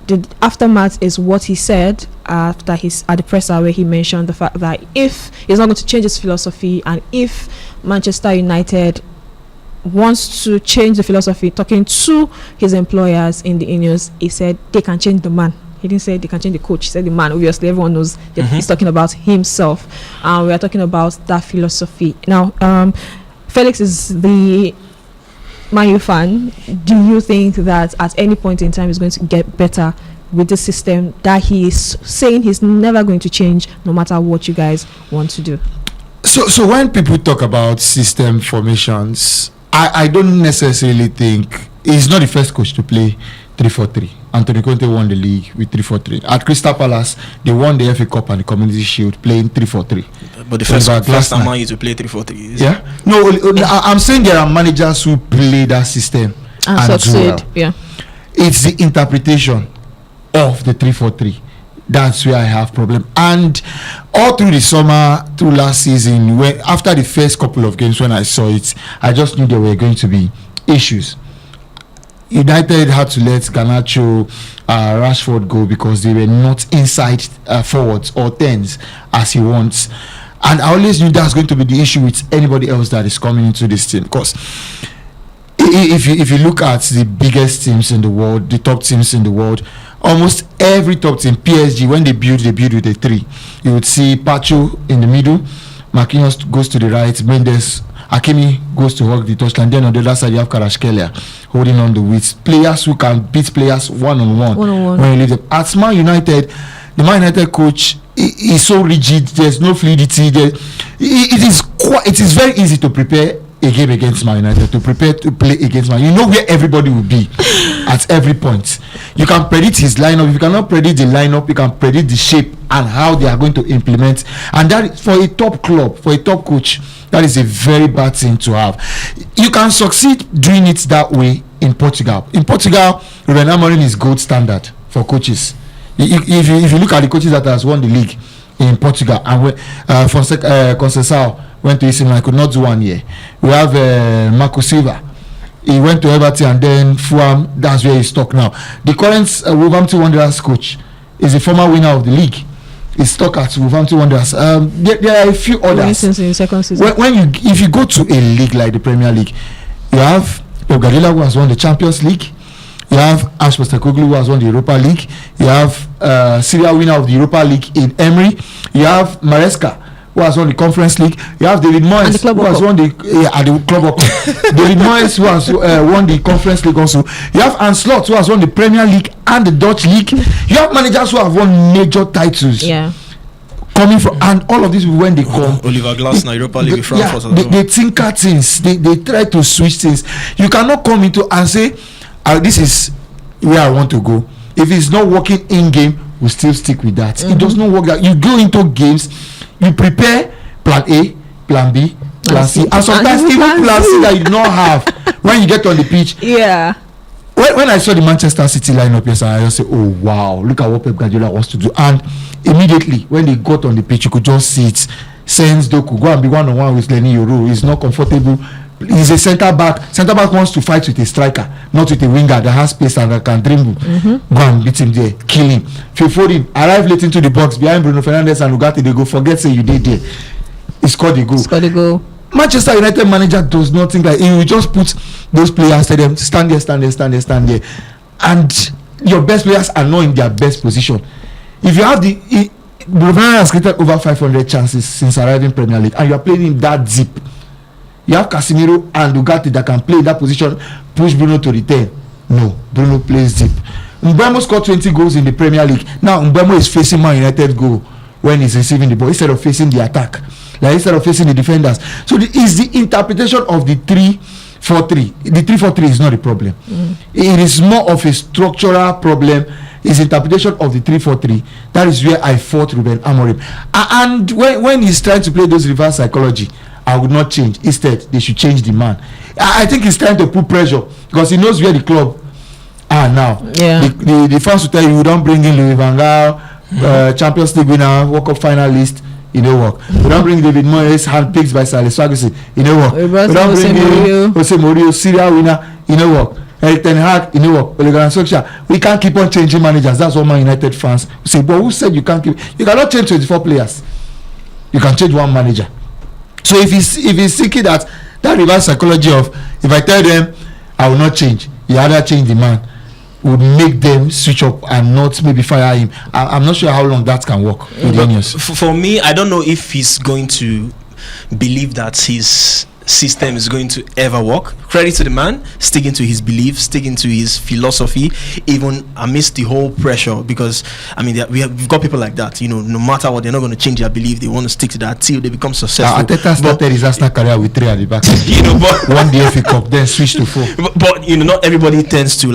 The aftermath is what he said after his at the presser, where he mentioned the fact that if he's not going to change his philosophy, and if Manchester United wants to change the philosophy, talking to his employers in the Ineos, he said they can change the man. He didn't say they can change the coach. He said the man. Obviously, everyone knows that he's talking about himself. We are talking about that philosophy. Now, Felix is the Man U fan. Do you think that at any point in time he's going to get better with the system that he is saying he's never going to change, no matter what you guys want to do? So when people talk about system formations, I don't necessarily think he's not the first coach to play 3-4-3. Antonio Conte won the league with 3-4-3. At Crystal Palace, they won the FA Cup and the Community Shield playing 3-4-3. But the first time I used to play 3-4-3. Yeah. No, I'm saying there are managers who play that system and do well. Yeah. It's the interpretation of the 3-4-3. That's where I have problem. And all through the summer, through last season, when after the first couple of games when I saw it, I just knew there were going to be issues. United had to let Garnacho, Rashford go because they were not inside forwards or tens as he wants. And I always knew that's going to be the issue with anybody else that is coming into this team. Because if you look at the biggest teams in the world, the top teams in the world, almost every top team, PSG, when they build with a 3. You would see Pacho in the middle, Marquinhos goes to the right, Mendes, Hakimi goes to hug the touchline. Then on the other side, you have Kvaratskhelia holding on the width. Players who can beat players one-on-one. When you leave them. At Man United, the Man United coach is so rigid. There's no fluidity. It is very easy to prepare a game against Man United, to prepare to play against Man. You know where everybody will be at every point. You can predict his lineup. If you cannot predict the lineup, you can predict the shape and how they are going to implement. And that, for a top club, for a top coach, that is a very bad thing to have. You can succeed doing it that way in Portugal. In Portugal, Rúben Amorim is gold standard for coaches. If you look at the coaches that has won the league in Portugal, and Conceição went to AC Milan, could not do 1 year. We have Marco Silva. He went to Everton and then Fulham. That's where he's stuck now. The current Wolverhampton Wanderers coach is a former winner of the league. He's stuck at Wolverhampton Wanderers. There are a few others. In the second season. If you go to a league like the Premier League, you have Pep Guardiola, who has won the Champions League. You have Ange Postecoglou, who has won the Europa League. You have serial winner of the Europa League in Emery. You have Maresca, who has won the Conference League. You have David Moyes, who has won the Club World Cup. David Moyes, who has won the Conference League also. You have Anslot, who has won the Premier League and the Dutch League. You have managers who have won major titles. Yeah. Coming from, and all of these when they come, Oliver Glasner, Europa League with Frankfurt. They tinker things. They try to switch things. You cannot come into and say, this is where I want to go. If it's not working in game, we still stick with that. It does not work that you go into games, you prepare plan A, plan B, plan C, and sometimes even plan C that you do not have when you get on the pitch. Yeah. When I saw the Manchester City lineup yesterday, I just said, oh wow, look at what Pep Guardiola wants to do. And immediately when they got on the pitch, you could just see it. Sens Doku, go and be one-on-one with Lenny Yoro. He's not comfortable He's a centre back. Centre back wants to fight with a striker, not with a winger that has space and that can dribble. Go and beat him there, kill him. Phil Foden arrive late into the box behind Bruno Fernandes and Ugarte. They go forget say you did there. He scored the goal. Manchester United manager does not think that he will just put those players, tell them stand there, and your best players are not in their best position. If you have Bruno Fernandes has created over 500 chances since arriving Premier League, and you are playing him that deep. You have Casemiro and Ugarte that can play in that position, push Bruno to the 10. No, Bruno plays deep. Mbeumo scored 20 goals in the Premier League. Now Mbeumo is facing Man United goal when he's receiving the ball instead of facing the attack, like instead of facing the defenders. So is the interpretation of the 3-4-3. The 3-4-3 is not a problem. It is more of a structural problem. His interpretation of the 3-4-3, that is where I fought Rúben Amorim. And when he's trying to play those reverse psychology, I would not change. Instead, they should change the man. I think he's trying to put pressure because he knows where the club are now. Yeah. The fans will tell you don't bring in Louis van Gaal, Champions League winner, World Cup finalist. You know what? We don't bring David Moyes, handpicked by Sally Ferguson. You know what? We don't bring in Jose Mourinho, Syria winner. You know what? Eric Ten Hag, you know what? Ole Gunnar Solskjaer. We can't keep on changing managers. That's what Man United fans say. But who said you can't keep? You cannot change 24 players. You can change one manager. So if he's thinking that reverse psychology of if I tell them I will not change, you either change the man, would make them switch up and not maybe fire him. I'm not sure how long that can work. For me, I don't know if he's going to believe that his system is going to ever work. Credit to the man, sticking to his beliefs, sticking to his philosophy, even amidst the whole pressure. Because I mean, we've got people like that. You know, no matter what, they're not going to change their belief. They want to stick to that till they become successful. Arteta started his Arsenal career with 3 at the back. You know, but one day FA Cup, then switch to 4. But you know, not everybody tends to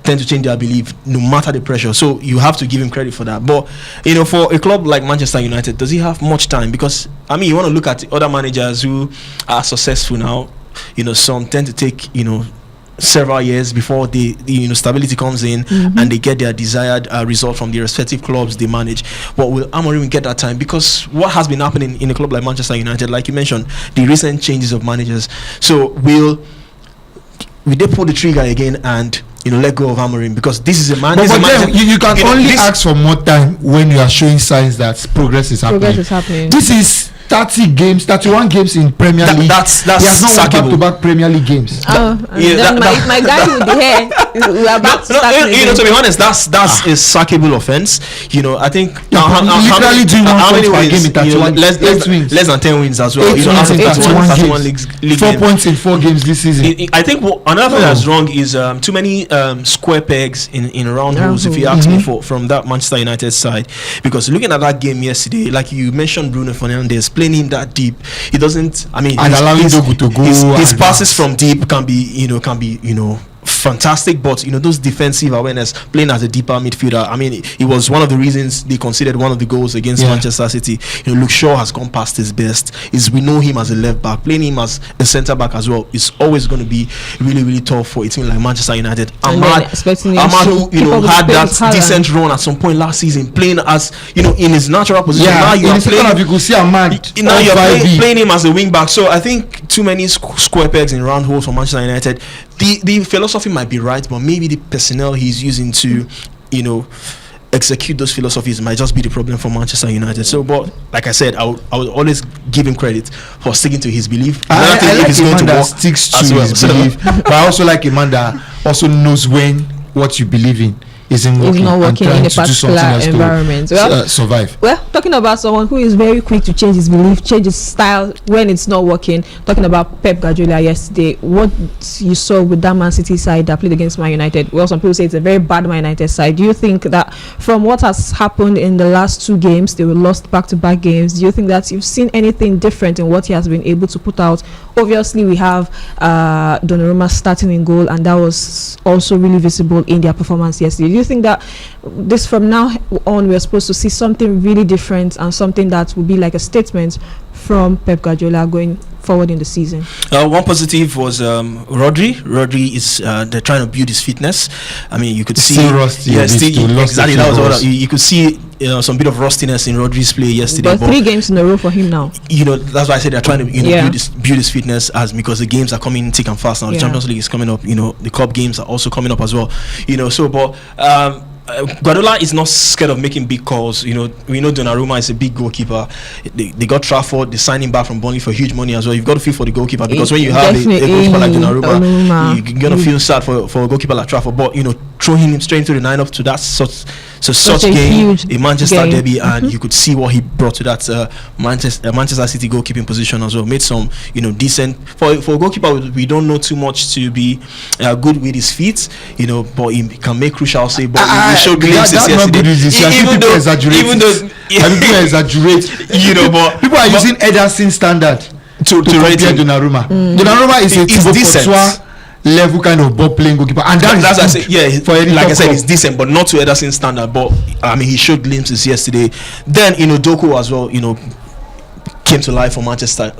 tend to change their belief no matter the pressure. So you have to give him credit for that. But you know, for a club like Manchester United, does he have much time? Because I mean, you want to look at other managers who are successful now. You know, some tend to take several years before the stability comes in and they get their desired result from the respective clubs they manage. But will Amorim get that time? Because what has been happening in a club like Manchester United, like you mentioned, the recent changes of managers. So will they pull the trigger again and let go of Amorim? Because this is a man. But then you can only ask for more time when you are showing signs that progress is happening. This is 31 games in Premier League. That's he has not won back-to-back Premier League games. My guy with the hair, we are back to start again. To be honest, that's a sackable offense. I think how many wins? Less than 10 wins as well. 31 leagues. 4 points in 4 games this season. I think another thing that's wrong is too many square pegs in round holes. If you ask me from that Manchester United side, because looking at that game yesterday, like you mentioned, Bruno Fernandes playing him that deep, he doesn't. I mean, and allowing Dogu to go. His passes from deep can be fantastic, but those defensive awareness, playing as a deeper midfielder. I mean, it was one of the reasons they considered one of the goals against Manchester City. Luke Shaw has gone past his best. We know him as a left back, playing him as a centre back as well. It's always going to be really, really tough for a team like Manchester United. Ahmad, who had that decent run at some point last season, playing as in his natural position. Now you could see Ahmad. Now you're playing him as a wing back. So I think too many square pegs in round holes for Manchester United. The philosophy might be right, but maybe the personnel he's using to, execute those philosophies might just be the problem for Manchester United. So, but like I said, I would always give him credit for sticking to his belief. I like a man that sticks to his belief, but I also like a man that also knows when what you believe in isn't not working in a particular environment. Survive. Well, talking about someone who is very quick to change his belief, change his style when it's not working. Talking about Pep Guardiola yesterday, what you saw with that Man City side that played against Man United. Well, some people say it's a very bad Man United side. Do you think that from what has happened in the last 2 games, they were lost back-to-back games? Do you think that you've seen anything different in what he has been able to put out? Obviously, we have Donnarumma starting in goal, and that was also really visible in their performance yesterday. Do you think that this from now on we're supposed to see something really different and something that will be like a statement from Pep Guardiola going forward in the season? One positive was Rodri. Rodri is they're trying to build his fitness. I mean, you could see rusty. Exactly. That was what you could see. some bit of rustiness in Rodri's play yesterday. But 3 games in a row for him now. That's why I said they're trying to build his fitness because the games are coming thick and fast now. The Champions League is coming up. The cup games are also coming up as well. Guardiola is not scared of making big calls. We know Donnarumma is a big goalkeeper. They got Trafford. They signed him back from Burnley for huge money as well. You've got to feel for the goalkeeper because when you have a goalkeeper like Donnarumma, you're gonna feel sad for a goalkeeper like Trafford. But throwing him straight into the lineup to that such game, a Manchester derby, and you could see what he brought to that Manchester City goalkeeping position as well. Made some decent for a goalkeeper. We don't know too much to be good with his feet, but he can make crucial save. But he showed glimpses yesterday. Even though people exaggerate, but people are using Ederson standard to rate Donnarumma. Donnarumma is a decent level kind of ball playing goalkeeper, and that's I say, like I said, it's decent, but not to Ederson standard. But he showed glimpses yesterday. Then Doku as well, came to life for Manchester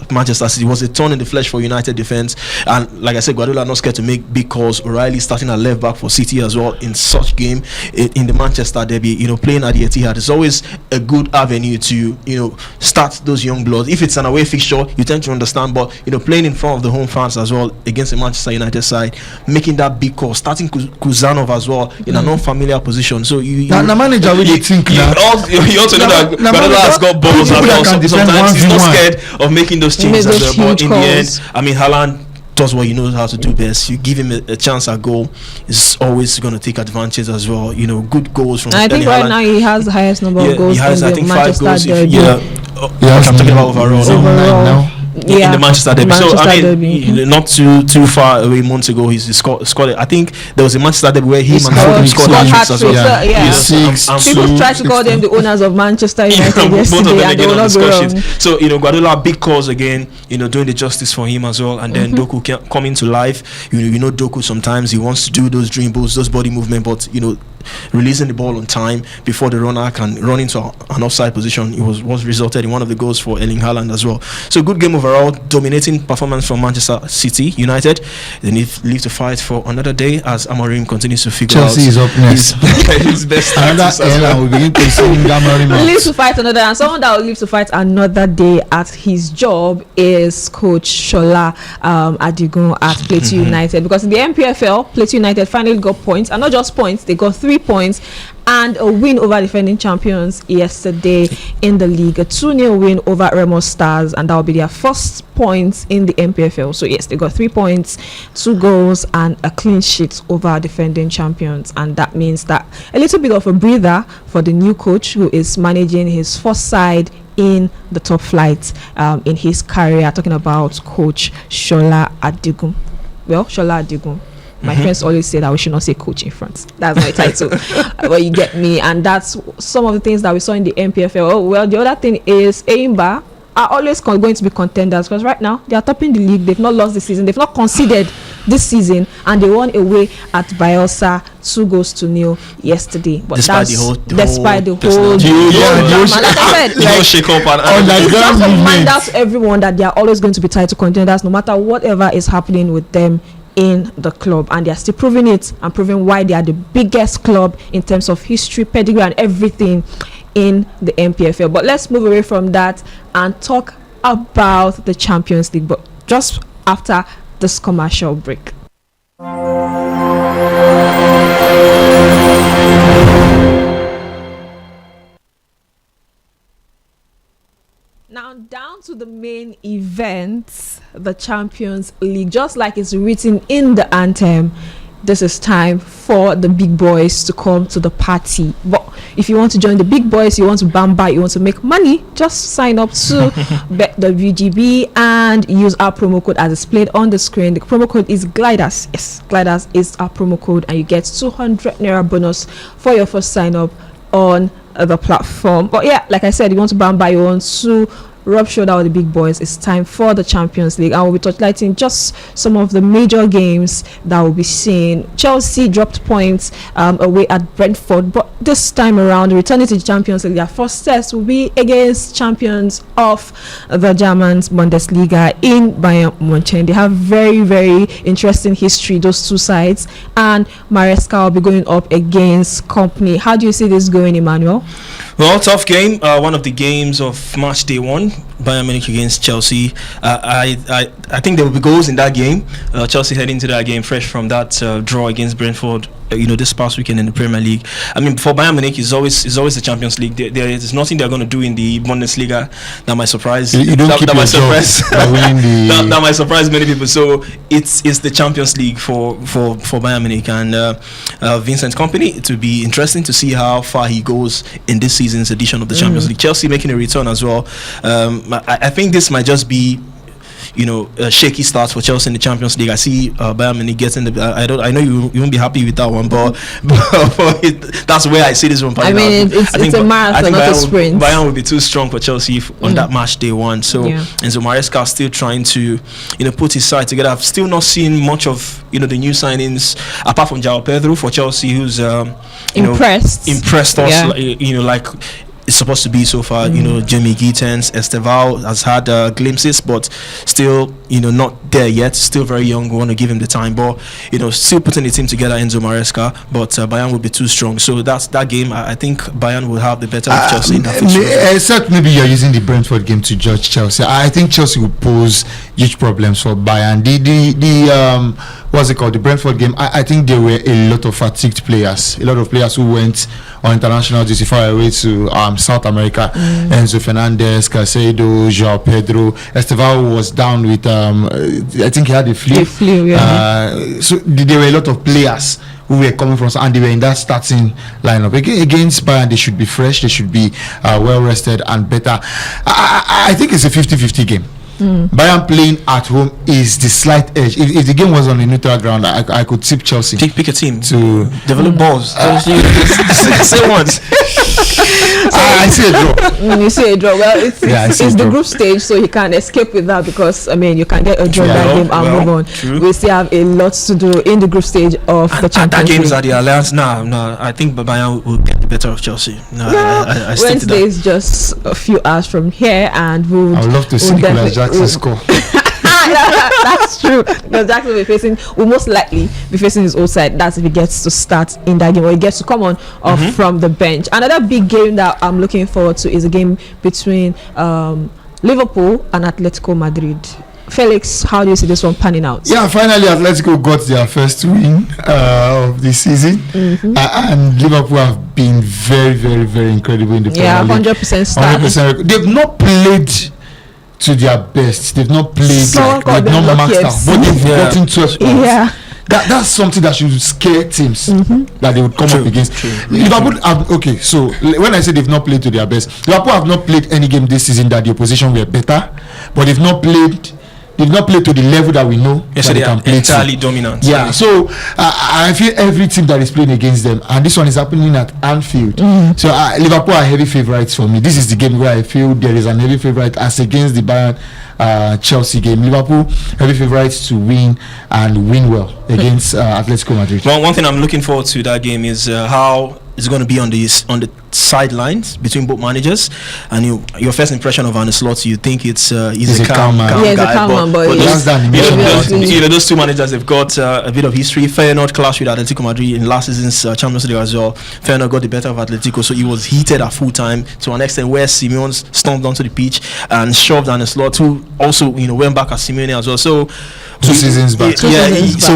City. It was a thorn in the flesh for United defense, and like I said, Guardiola not scared to make big calls. O'Reilly starting at left back for City as well in such game in the Manchester derby. Playing at the Etihad is always a good avenue to start those young bloods. If it's an away fixture, you tend to understand, but playing in front of the home fans as well against the Manchester United side, making that big call, starting Kuzanov as well in an unfamiliar position. So you manager will think you also know that Guardiola has got balls as well. Sometimes he's not scared of making those changes as well. But in the end, Haaland does what he knows how to do best. You give him a chance at goal, he's always going to take advantage as well. Good goals from. I think right now he has the highest number of goals. He has, I think, 5 goals. I'm talking about overall. Now. In the Manchester derby. Not too far away months ago, he scored. I think there was a Manchester derby where he scored hat-tricks as well. People try to call them the owners of Manchester United yesterday, and they will not go wrong. So Guardiola big calls again, doing the justice for him as well, and then Doku coming to life. Doku sometimes he wants to do those dribbles, those body movement, but releasing the ball on time before the runner can run into an offside position. It was resulted in one of the goals for Erling Haaland as well. So good game overall, dominating performance from Manchester City. United, they leave to fight for another day as Amorim continues to figure Chelsea is up next. his best we begin to see Amorim live to fight another, and someone that will live to fight another day at his job is Coach Shola Adigun at Plateau United, because in the MPFL, Plateau United finally got points, and not just points, they got 3 points and a win over defending champions yesterday in the league, a 2-0 win over Remo Stars, and that will be their first points in the MPFL. So yes, they got 3 points, 2 goals and a clean sheet over defending champions, and that means that a little bit of a breather for the new coach who is managing his first side in the top flight in his career. Talking about Coach Shola Adigun. Well, Shola Adigun. My friends always say that we should not say coach in front. That's my title. But you get me. And that's some of the things that we saw in the MPFL. Oh, well, the other thing is Eimba are always going to be contenders, because right now they are topping the league. They've not lost this season. They've not conceded this season, and they won away at Bayelsa 2-0 yesterday. But despite the whole shake up and it's just a reminder to everyone that they are always going to be title contenders, no matter whatever is happening with them in the club, and they are still proving it and proving why they are the biggest club in terms of history, pedigree and everything in the MPFL. But let's move away from that and talk about the Champions League, but just after this commercial break. Now down to the main event, the Champions League. Just like it's written in the anthem, this is time for the big boys to come to the party. But if you want to join the big boys, you want to bamba, you want to make money, just sign up to BetWGB and use our promo code as displayed on the screen. The promo code is Gliders. Yes, Gliders is our promo code, and you get 200 Naira bonus for your first sign up on the platform. But yeah, like I said, you want to bamba, you want to rub shoulder with the big boys. It's time for the Champions League, and we'll be touchlighting just some of the major games that we'll be seeing. Chelsea dropped points away at Brentford, but this time around, returning to the Champions League, their first test will be against champions of the German Bundesliga in Bayern Munich. They have very, very interesting history, those two sides, and Maresca will be going up against Company. How do you see this going, Emmanuel? Well, tough game. One of the games of match day one, Bayern Munich against Chelsea. I think there will be goals in that game. Chelsea heading into that game fresh from that draw against Brentford. This past weekend in the Premier League. I mean, for Bayern Munich, is always the Champions League. There is nothing they're going to do in the Bundesliga that might surprise. That might surprise many people. So it's the Champions League for Bayern Munich, and Vincent Kompany. It will be interesting to see how far he goes in this season's edition of the Champions League. Chelsea making a return as well. I think this might just be a shaky start for Chelsea in the Champions League. I see Bayern Munich getting the. I know you won't be happy with that one, but that's where I see this one. I mean, it's a marathon, not a sprint. Bayern will be too strong for Chelsea on that match day one. So Enzo Maresca still trying to put his side together. I've still not seen much of the new signings apart from João Pedro for Chelsea, who's impressed us. Like it's supposed to be so far. Jamie Gittens, Estevao has had glimpses, but still not there yet. Still very young. We want to give him the time, but still putting the team together. Enzo Maresca, but Bayern will be too strong. So that's that game. I think Bayern will have the better of Chelsea in that except maybe you're using the Brentford game to judge Chelsea. I think Chelsea will pose huge problems for Bayern. The what's it called? The Brentford game. I think there were a lot of fatigued players. A lot of players who went on international duty far away to South America. Enzo Fernandez, Caicedo, João Pedro. Estevao was down with I think he had a flu. So there were a lot of players who were coming from, and they were in that starting lineup. Against Bayern, they should be fresh, they should be well rested and better. I think it's a 50-50 game. Bayern playing at home is the slight edge. If the game was on a neutral ground, I could tip Chelsea. Pick a team to develop balls. Say once. I see a draw. You see a draw. Well, it's the group stage, so you can't escape with that, because you can get a draw that game and move on. True. We still have a lot to do in the group stage of the Champions League. That game is at the Alliance. No, I think Bayern will get the better of Chelsea. I Wednesday is just a few hours from here, and I would love to see Nicolas Jackson score. That's true, because Jackson will most likely be facing his old side. That's if he gets to start in that game, or he gets to come on from the bench. Another big game that I'm looking forward to is a game between Liverpool and Atletico Madrid. Felix, how do you see this one panning out? Yeah, finally Atletico got their first win of the season, and Liverpool have been very, very, very incredible in the Premier League. 100% start. 100%. They've not played to their best. They've not played they've not maxed out, but they've gotten 12 points. That's something that should scare teams that they would come up against. Liverpool so when I say they've not played to their best, Liverpool have not played any game this season that the opposition were better, but they've not played to the level that we know that they can play entirely dominant. So I feel every team that is playing against them, and this one is happening at Anfield. So Liverpool are heavy favourites for me. This is the game where I feel there is an heavy favourite as against the Bayern Chelsea game. Liverpool heavy favourites to win, and win well against Atletico Madrid. Well, one thing I'm looking forward to that game is how it's going to be on the sidelines between both managers. And your first impression of Arne Slot, you think he's a calm guy. He's a calm man, but those two managers, they've got a bit of history. Feyenoord clashed with Atletico Madrid in last season's Champions League as well. Feyenoord got the better of Atletico, so he was heated at full time to an extent where Simeone stomped onto the pitch and shoved Arne Slot, who also went back at Simeone as well. So 2 seasons back. So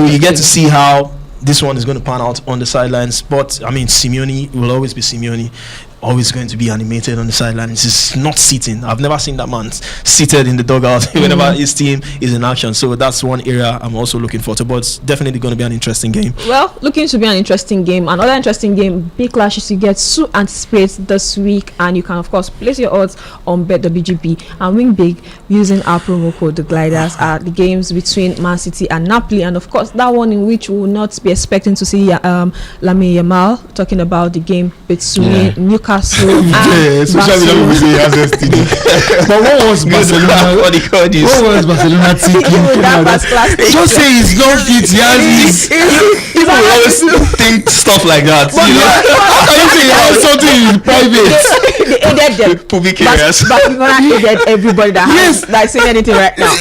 you get to see how this one is going to pan out on the sidelines. But I mean, Simeone will always be Simeone, always going to be animated on the sidelines. He's not sitting. I've never seen that man seated in the dugout whenever his team is in action. So that's one area I'm also looking forward to. But it's definitely going to be an interesting game. Well, looking to be an interesting game. Another interesting game, big clashes you get to anticipate this week, and you can of course place your odds on BetWGP and win big using our promo code The Gliders at the games between Man City and Napoli, and of course that one in which we will not be expecting to see Lamine Yamal, talking about the game between Newcastle Newcastle. Yeah, social media will say he has STD. But what was Barcelona? What was Barcelona thinking? Just say he's not fit. He has this. People will always think stuff like that. How can you say he has something in private? They aided them. Public areas. Barcelona aided everybody that has like saying anything right now.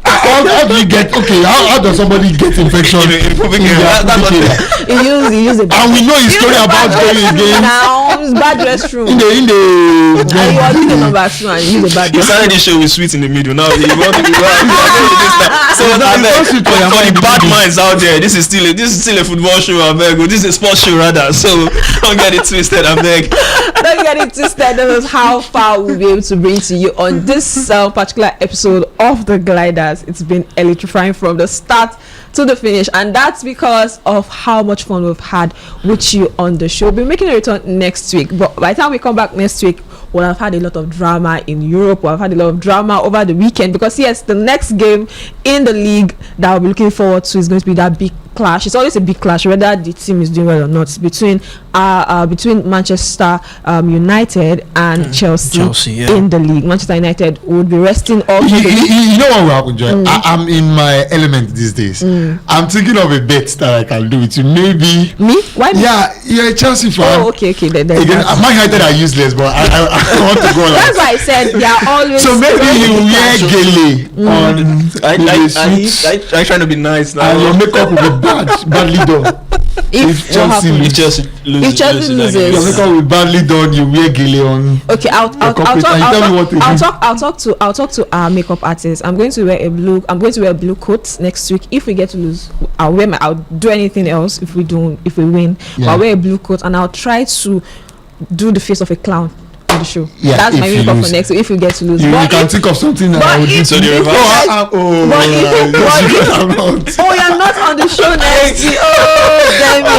How do you get how does somebody get infection in public area? He used a and we know his story about going again now his bad restroom in the and he was in the number 2 and he used a bad He restroom. started the show with sweet in the middle. Now he want to be so for the bad minds out there, this is still a football show, I beg. This is a sports show rather. So don't get it twisted, I beg. Don't get it twisted. This is how far we'll be able to bring to you on this particular episode of the Gliders. It's been electrifying from the start to the finish, and that's because of how much fun we've had with you on the show. We'll be making a return next week, but by the time we come back next week, we'll have had a lot of drama in Europe. We'll have had a lot of drama over the weekend because yes, the next game in the league that we'll be looking forward to is going to be that big clash. It's always a big clash, whether the team is doing well or not, between Manchester United and Chelsea in the league. Manchester United would be resting off. You know what will happen, Joy? I'm in my element these days. I'm thinking of a bet that I can do with you. Maybe me? Why me? Yeah, you're a Chelsea fan. Oh, okay. Then again, Man United are useless, but I want to go on. That's why I said they are always. So maybe you wear gele on. I trying to be nice now. And your makeup will be badly done. If Chelsea loses, your makeup will be badly done. You wear gele on. Okay, I'll talk to our makeup artist. I'm going to wear a blue coat next week. If we get to lose, I'll do anything else. If we win, I'll wear a blue coat and I'll try to do the face of a clown on the show. Yeah, that's my makeup for next week. If we get to lose, you can think of something that I would do. You're not on the show next week. Damn it.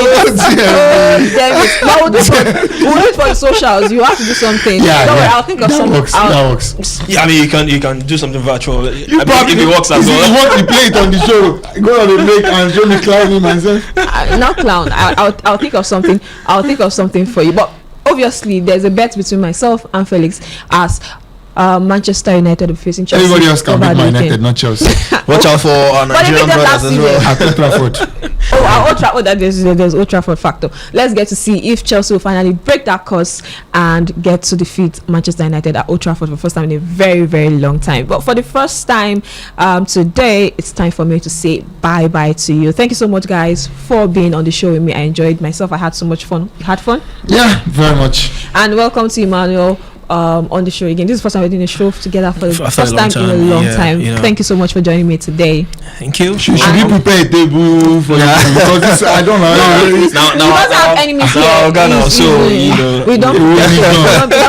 But we'll do it for the socials. You have to do something. I'll think of something. That works. Yeah, I mean you can do something virtual. If it works as well. You want to play it on the show? Go on the break and show me clowning myself. Not clown. I'll think of something. I'll think of something for you. But obviously, there's a bet between myself and Felix as Manchester United will be facing Chelsea. Everybody else can beat Man United, not Chelsea. Watch out for our Nigerian brothers as well. At Old Trafford. Old Trafford. There's Old Trafford factor. Let's get to see if Chelsea will finally break that course and get to defeat Manchester United at Old Trafford for the first time in a very, very long time. But for the first time today, it's time for me to say bye-bye to you. Thank you so much, guys, for being on the show with me. I enjoyed myself. I had so much fun. You had fun? Yeah, very much. And welcome to Emmanuel on the show again. This is the first time we're doing a show together for the first time in a long time. Thank you so much for joining me today. Thank you. Should we prepare a table for because this, I don't know. Now we don't have enemies here. We don't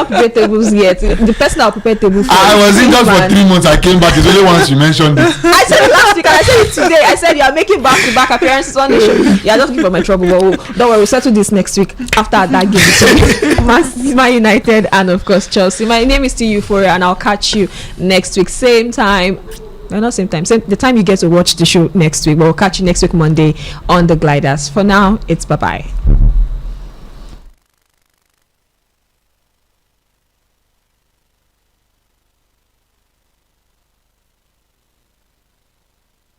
prepare tables yet. The person that will prepare tables. I was in just for 3 months. I came back. It's only once you mentioned it. I said it last week and I said it today. I said you are making back-to-back appearances on the show. Yeah, just looking for my trouble. But don't worry, we'll settle this next week after that game between Man United and of course Chelsea. My name is T Euphoria and I'll catch you next week same time. No, not same time, the time you get to watch the show next week, but we'll catch you next week Monday on the Gliders. For now, it's bye-bye.